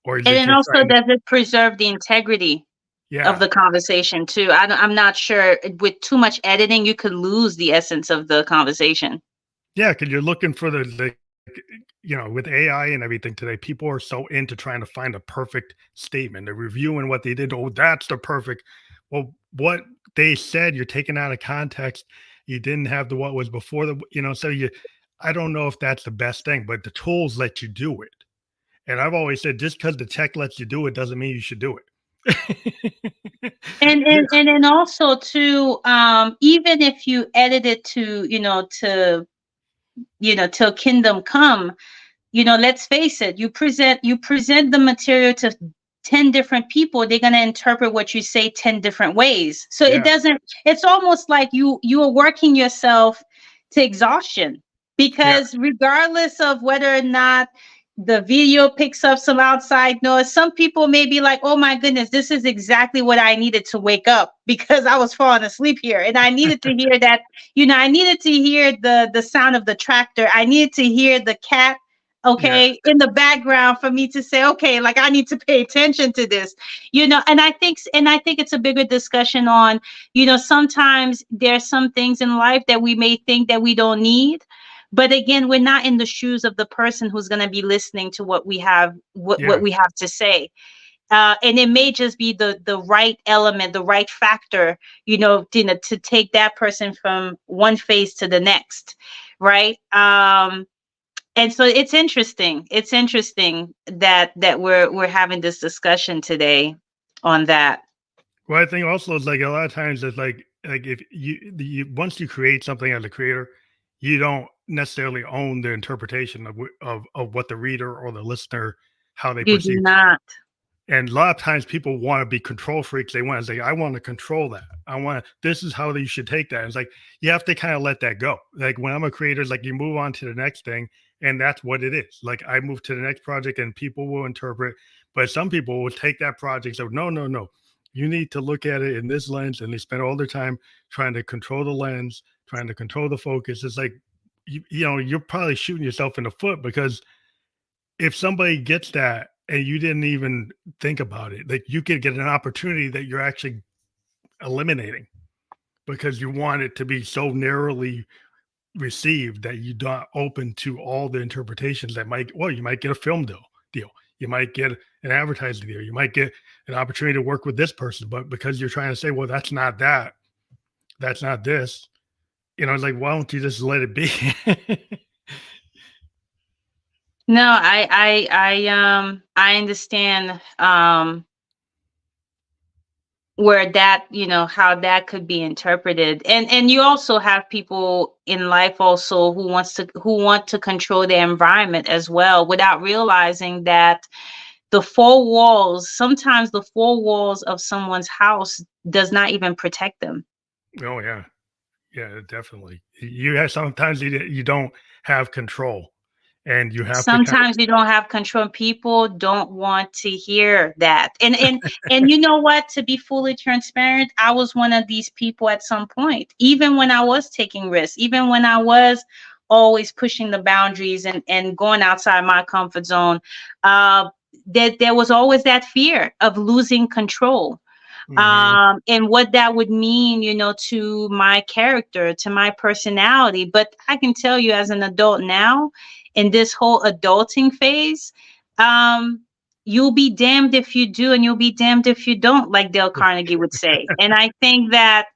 Or is And it then just also, trying to does it preserve the integrity of yeah. the conversation too? I'm not sure. With too much editing, you could lose the essence of the conversation. Yeah, because you're looking for with AI and everything today, people are so into trying to find a perfect statement. They're reviewing what they did. Oh, that's the perfect. Well, what they said, you're taking out of context. You didn't have the what was before so I don't know if that's the best thing, but the tools let you do it. And I've always said just because the tech lets you do it doesn't mean you should do it. And then also too, even if you edit it to, till kingdom come, let's face it, you present the material to 10 different people, they're going to interpret what you say 10 different ways. So it Yeah, doesn't, it's almost like you are working yourself to exhaustion, yeah, because regardless of whether or not the video picks up some outside noise, some people may be like, oh my goodness, this is exactly what I needed to wake up, because I was falling asleep here and I needed to hear that, I needed to hear the sound of the tractor, I needed to hear the cat, yeah, okay, in the background, for me to say, okay, like I need to pay attention to this, and I think it's a bigger discussion on, sometimes there's some things in life that we may think that we don't need, but again, we're not in the shoes of the person who's going to be listening to what we have, what yeah. we have to say. And it may just be the right element, the right factor, to take that person from one phase to the next, right? And so it's interesting that we're having this discussion today on that. Well, I think also it's like a lot of times it's like if you once you create something as a creator, you don't necessarily own the interpretation of what the reader or the listener how they You do perceive. not. And a lot of times people want to be control freaks. They want to say, I want to control that. I want this is how you should take that. It's like you have to kind of let that go. Like when I'm a creator, it's like you move on to the next thing, and that's what it is. Like I move to the next project and people will interpret, but some people will take that project. So no, no, no. You need to look at it in this lens, and they spend all their time trying to control the lens, trying to control the focus. It's like you're probably shooting yourself in the foot because if somebody gets that and you didn't even think about it, like you could get an opportunity that you're actually eliminating because you want it to be so narrowly received that you're not open to all the interpretations that you might get a film deal. You might get an advertising deal. You might get an opportunity to work with this person, but because you're trying to say, well, that's not that, that's not this, it's like, why don't you just let it be? No, I understand where that, how that could be interpreted. And you also have people in life also who want to control their environment as well, without realizing that sometimes the four walls of someone's house does not even protect them. Oh yeah. Yeah, definitely. You have sometimes you don't have control, and you have to kind of Sometimes you don't have control. People don't want to hear that. And you know what? To be fully transparent, I was one of these people at some point. Even when I was taking risks, even when I was always pushing the boundaries and going outside my comfort zone, that there was always that fear of losing control, mhm, and what that would mean, to my character, to my personality. But I can tell you, as an adult now, in this whole adulting phase, um, you'll be damned if you do, and you'll be damned if you don't, like Dale Carnegie would say. And I think that,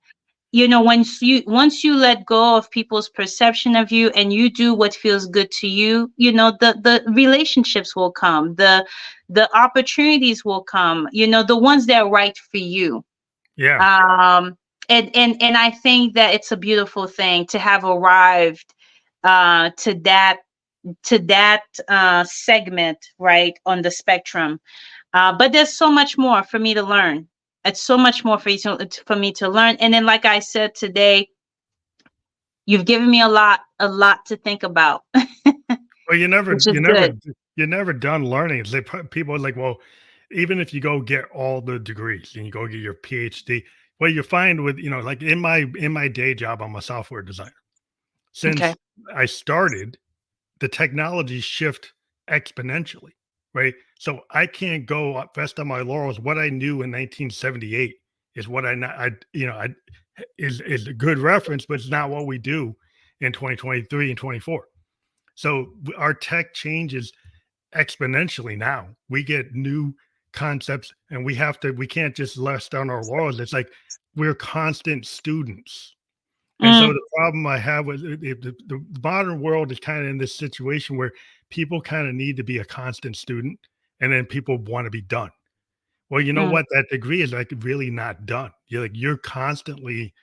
once you let go of people's perception of you and you do what feels good to you, the relationships will come, the opportunities will come, the ones that are right for you. yeah, Um and and and I think that it's a beautiful thing to have arrived to that segment, right, on the spectrum. But there's so much more for me to learn. It's so much more for me to learn. And then, like I said today, you've given me a lot to think about, well, you never which is you never good. you're never done learning. People are like, well, even if you go get all the degrees and you go get your PhD, what you find with like in my day job, I'm a software designer. Okay. Since I started, the technology shift exponentially, right? So I can't go rest on my laurels. What I knew in 1978 is what I know. I is a good reference, but it's not what we do in 2023 and 24. So our tech changes exponentially now. We get new concepts, and we can't just rest on our laurels. It's like we're constant students. And so Mm. the problem I have with the modern world is kind of in this situation where people kind of need to be a constant student, and then people want to be done. Well, you know Mm. what? That degree is like really not done. You're constantly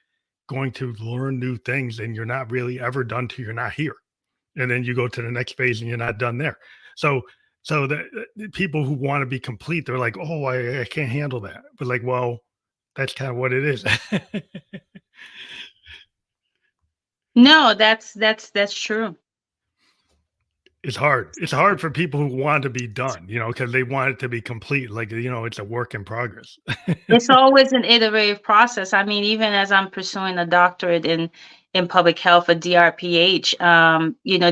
going to learn new things, and you're not really ever done till you're not here. And then you go to the next phase and you're not done there. So so the people who want to be complete, they're like, oh, I can't handle that. But like, well, that's kind of what it is. No, that's true. It's hard. It's hard for people who want to be done, because they want it to be complete. Like, it's a work in progress. It's always an iterative process. I mean, even as I'm pursuing a doctorate in public health, a DRPH,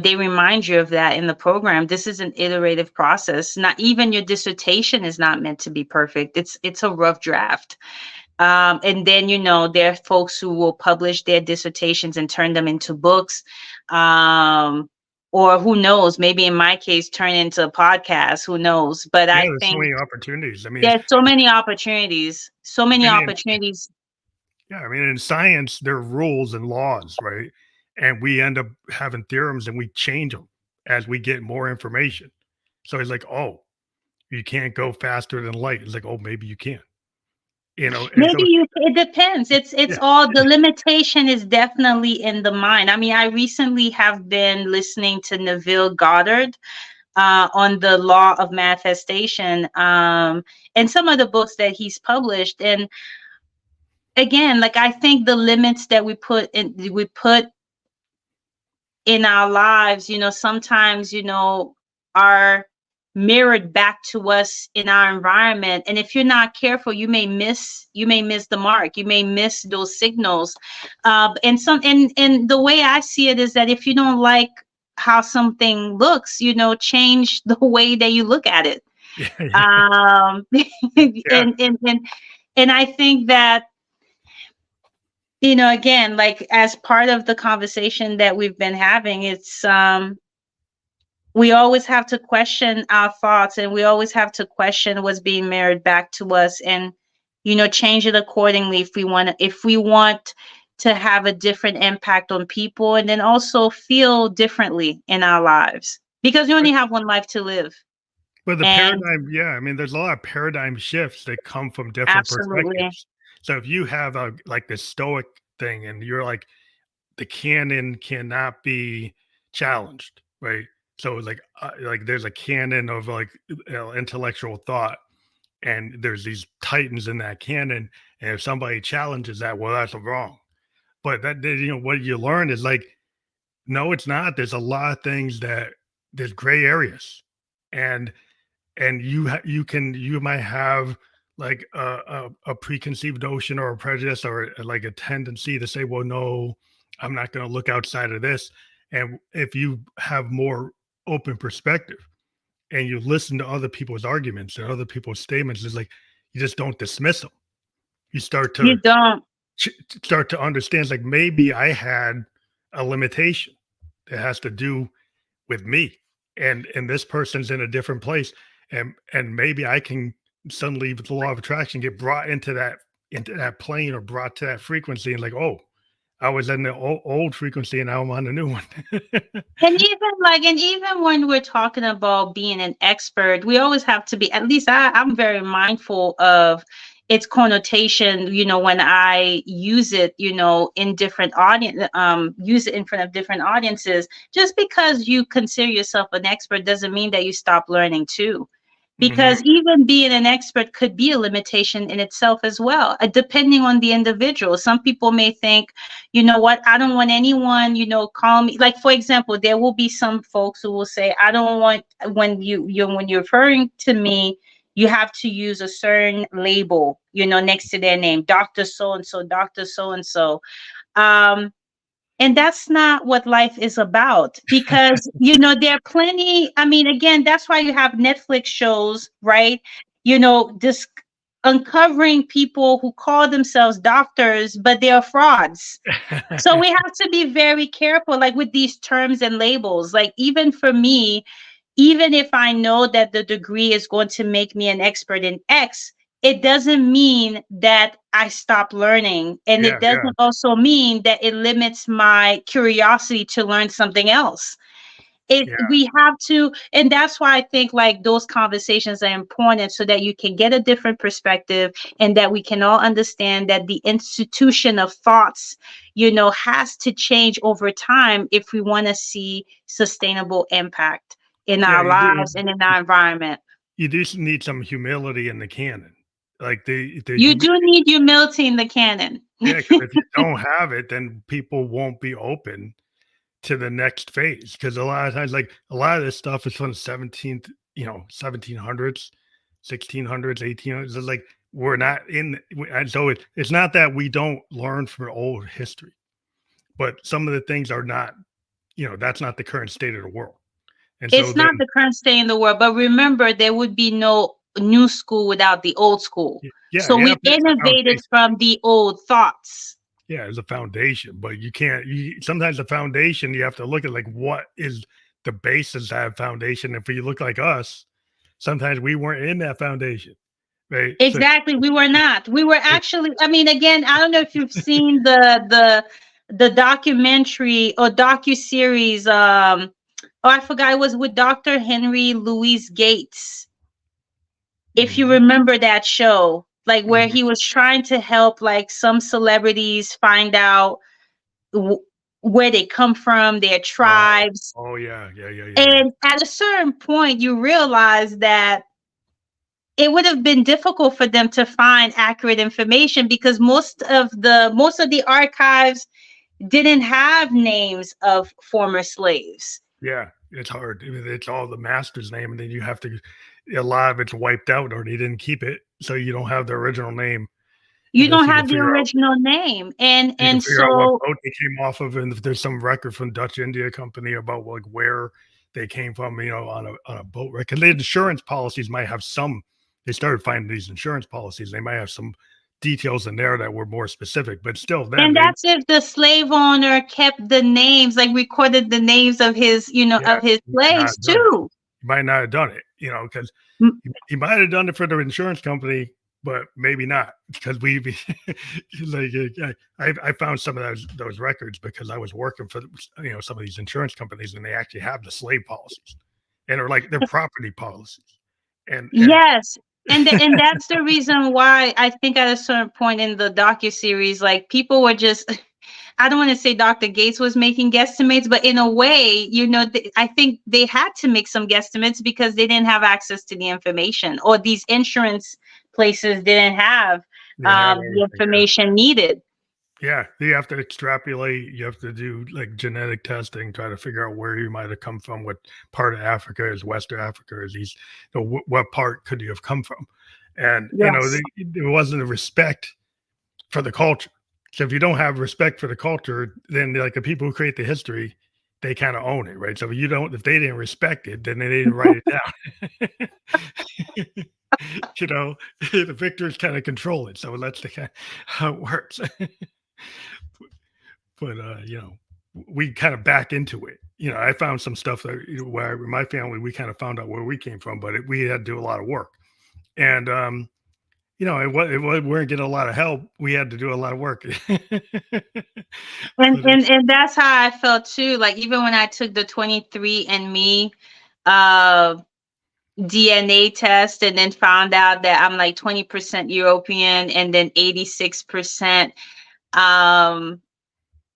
they remind you of that in the program. This is an iterative process. Not even your dissertation is not meant to be perfect. It's a rough draft. And then, there are folks who will publish their dissertations and turn them into books. Or who knows, maybe in my case, turn into a podcast, who knows? But Yeah, I there's so think many opportunities. I mean, there's so many opportunities, so many I mean, opportunities. yeah, I mean, in science, there are rules and laws, right? And we end up having theorems and we change them as we get more information. So it's like, oh, you can't go faster than light. It's like, oh, maybe you can. And so It depends. It's yeah, all, the limitation is definitely in the mind. I mean, I recently have been listening to Neville Goddard on the law of manifestation, and some of the books that he's published. And again, like, I think the limits that we put in our lives, sometimes, are mirrored back to us in our environment. And if you're not careful, you may miss the mark. You may miss those signals. And the way I see it is that if you don't like how something looks, change the way that you look at it. yeah, yeah, Um, yeah. and I think that, again, like, as part of the conversation that we've been having, it's we always have to question our thoughts, and we always have to question what's being mirrored back to us, and change it accordingly if we want to have a different impact on people, and then also feel differently in our lives, because we only have one life to live. But the And paradigm, yeah, I mean, there's a lot of paradigm shifts that come from different absolutely. perspectives. So if you have like the stoic thing and you're like, the canon cannot be challenged, right? So like there's a canon of like intellectual thought, and there's these titans in that canon, and if somebody challenges that, well, that's wrong. But what you learn is like, no, it's not. There's a lot of things that there's gray areas, and you might have like a preconceived notion or a prejudice or like a tendency to say, well, no, I'm not going to look outside of this. And if you have more open perspective and you listen to other people's arguments and other people's statements, it's like you just don't dismiss them. You You don't. start to understand, like, maybe I had a limitation that has to do with me, and this person's in a different place, and maybe I can suddenly, with the law of attraction, get brought into that plane or brought to that frequency, and like, oh, I was in the old frequency and now I'm on a new one. And even when we're talking about being an expert, we always have to be, at least I'm very mindful of its connotation, when I use it, in different audience, use it in front of different audiences. Just because you consider yourself an expert doesn't mean that you stop learning too. Mhm. Because even being an expert could be a limitation in itself as well, depending on the individual. Some people may think, you know what, I don't want anyone, call me. Like, for example, there will be some folks who will say, I don't want, when you're referring to me, you have to use a certain label, next to their name, Dr. So and so, Dr. So and so. And that's not what life is about, because, there are plenty. I mean, again, that's why you have Netflix shows, right? This uncovering people who call themselves doctors, but they are frauds. So we have to be very careful, like, with these terms and labels. Like, even for me, even if I know that the degree is going to make me an expert in X, it doesn't mean that I stop learning. And Yeah, it yeah. doesn't also mean that it limits my curiosity to learn something else. Yeah. We have to, and that's why I think like those conversations are important so that you can get a different perspective and that we can all understand that the institution of thoughts, has to change over time if we want to see sustainable impact in Yeah. our lives and in our environment. You do need some humility in the canon. Like You do need humility in the canon. yeah, because if you don't have it, then people won't be open to the next phase. Because a lot of times, like a lot of this stuff is from 1700s, 1600s, 1800s. It's like we're not in, and so it's not that we don't learn from old history, but some of the things are not, that's not the current state of the world. And so It's then, not the current state in the world, but remember, there would be no new school without the old school. yeah, So you we have to, it's a innovated foundation. from the old thoughts. Yeah, it's a foundation, but you can't. Sometimes the foundation you have to look at like what is the basis of that foundation. If you look like us, sometimes we weren't in that foundation, right? So Exactly. We were not. We were it, actually, I mean, again, I don't know if you've seen the documentary or docu-series. Oh, I forgot, it was with Dr. Henry Louis Gates. If you mhm, remember that show, like where mhm. he was trying to help like some celebrities find out w- where they come from, their Oh, tribes. oh yeah, yeah, yeah, yeah, yeah, And at a certain point, you realize that it would have been difficult for them to find accurate information because most of the archives didn't have names of former slaves. yeah. It's hard. It's all the master's name, and then you have to. A lot of it's wiped out, or they didn't keep it, so you don't have the original name You unless don't have the original name. And you can and figure out what so boat they came off of, and if there's some record from Dutch India Company about like where they came from, on a boat wreck. Because the insurance policies might have some. They started finding these insurance policies. They might have some details in there that were more specific, but still, then and they that's if the slave owner kept the names, like recorded the names of his, yeah, of his he might not slaves have done it. too. He might not have done it, because M- he might have done it for the insurance company, but maybe not because we like I found some of those records because I was working for some of these insurance companies and they actually have the slave policies and they're like they're property policies and Yes. And that's the reason why I think at a certain point in the docu-series, like people were just I don't want to say Dr. Gates was making guesstimates, but in a way, I think they had to make some guesstimates because they didn't have access to the information, or these insurance places didn't have they have the everything. information needed. Yeah, you have to extrapolate. You have to do like genetic testing, try to figure out where you might have come from. What part of Africa is West Africa? Is these? What part could you have come from? And Yes. there wasn't a respect for the culture. So if you don't have respect for the culture, then like the people who create the history, they kind of own it, right? So if they didn't respect it, then they didn't write it down. The victors kind of control it. So that's the kind how it works. But we kind of back into it. I found some stuff that where my family we kind of found out where we came from, but we had to do a lot of work, and we weren't getting a lot of help. We had to do a lot of work. And But and and that's how I felt too. Like even when I took the 23andMe uh DNA test and then found out that I'm like 20% European and then 86% um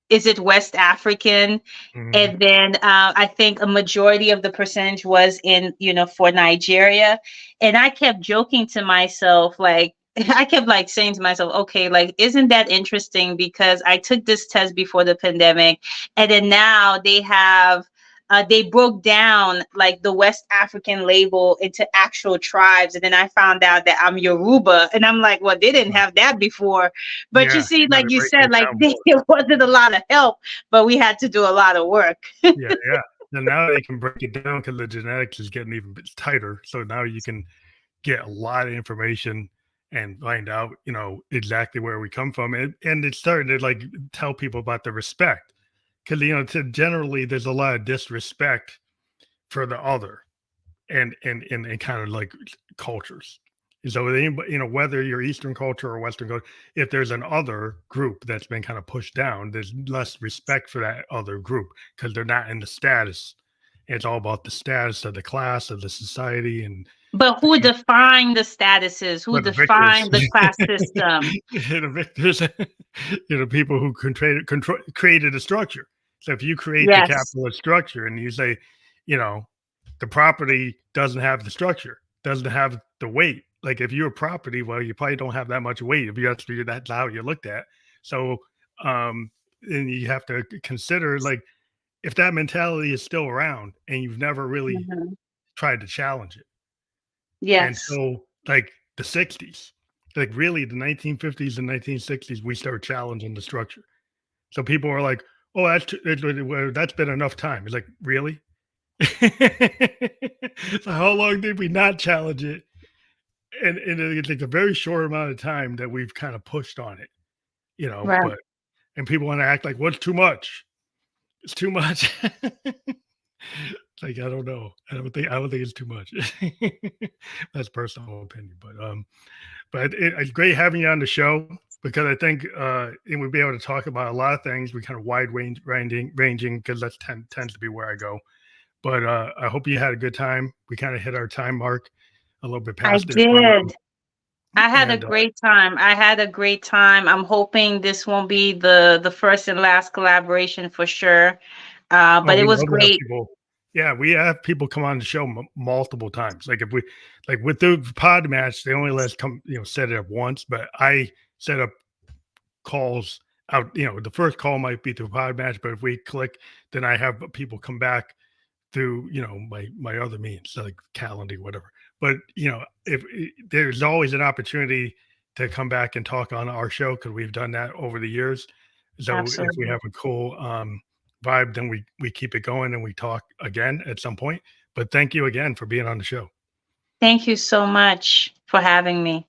is it West African? mhm, And then I think a majority of the percentage was in, for Nigeria. And I kept joking to myself, like, I kept like saying to myself, okay, like, isn't that interesting? Because I took this test before the pandemic, and then now they broke down like the West African label into actual tribes. And then I found out that I'm Yoruba. And I'm like, well, they didn't have that before. But you yeah, see, you got like to you break said, that like down more. there wasn't a lot of help, but we had to do a lot of work. Yeah, yeah. And now they can break it down because the genetics is getting even bit tighter. So now you can get a lot of information and find out, exactly where we come from. And it started to like tell people about the respect. Because generally there's a lot of disrespect for the other and kind of like cultures. And so anybody, whether you're Eastern culture or Western culture, if there's an other group that's been kind of pushed down, there's less respect for that other group because they're not in the status It's all about the status of the class, of the society, and But who defined the statuses? Who but the victors, defined the class system? the victors, people who created a structure. So if you create the Yes. capitalist structure and you say, you know, the property doesn't have the structure, doesn't have the weight. Like if you're a property, well, you probably don't have that much weight if you have to, that's how you're looked at. So, um, and you have to consider like if that mentality is still around and you've never really Mhm. tried to challenge it Yes. until like the 60s, like really the 1950s and 1960s, we started challenging the structure. So people are like, oh, that's been enough time. It's like, really? So how long did we not challenge it? And it's like a very short amount of time that we've kind of pushed on it, Right. but and people want to act like what's too much? It's too much. Like I don't know. I don't think it's too much. That's personal opinion, but it's great having you on the show because I think and we'll be able to talk about a lot of things. We kind of wide ranging because that tends to be where I go. But I hope you had a good time. We kind of hit our time mark a little bit I past it, but did. I had a and great time. I had a great time. I'm hoping this won't be the first and last collaboration for sure. oh, But it we was love to have great. people. Yeah, we have people come on the show multiple times. Like if we like with the pod match, they only let us come, set it up once. But I set up calls out. The first call might be through pod match, but if we click, then I have people come back through my other means like Calendly, whatever. But if there's always an opportunity to come back and talk on our show because we've done that over the years. So if we Absolutely. have a cool vibe, then we keep it going and we talk again at some point. But thank you again for being on the show. Thank you so much for having me.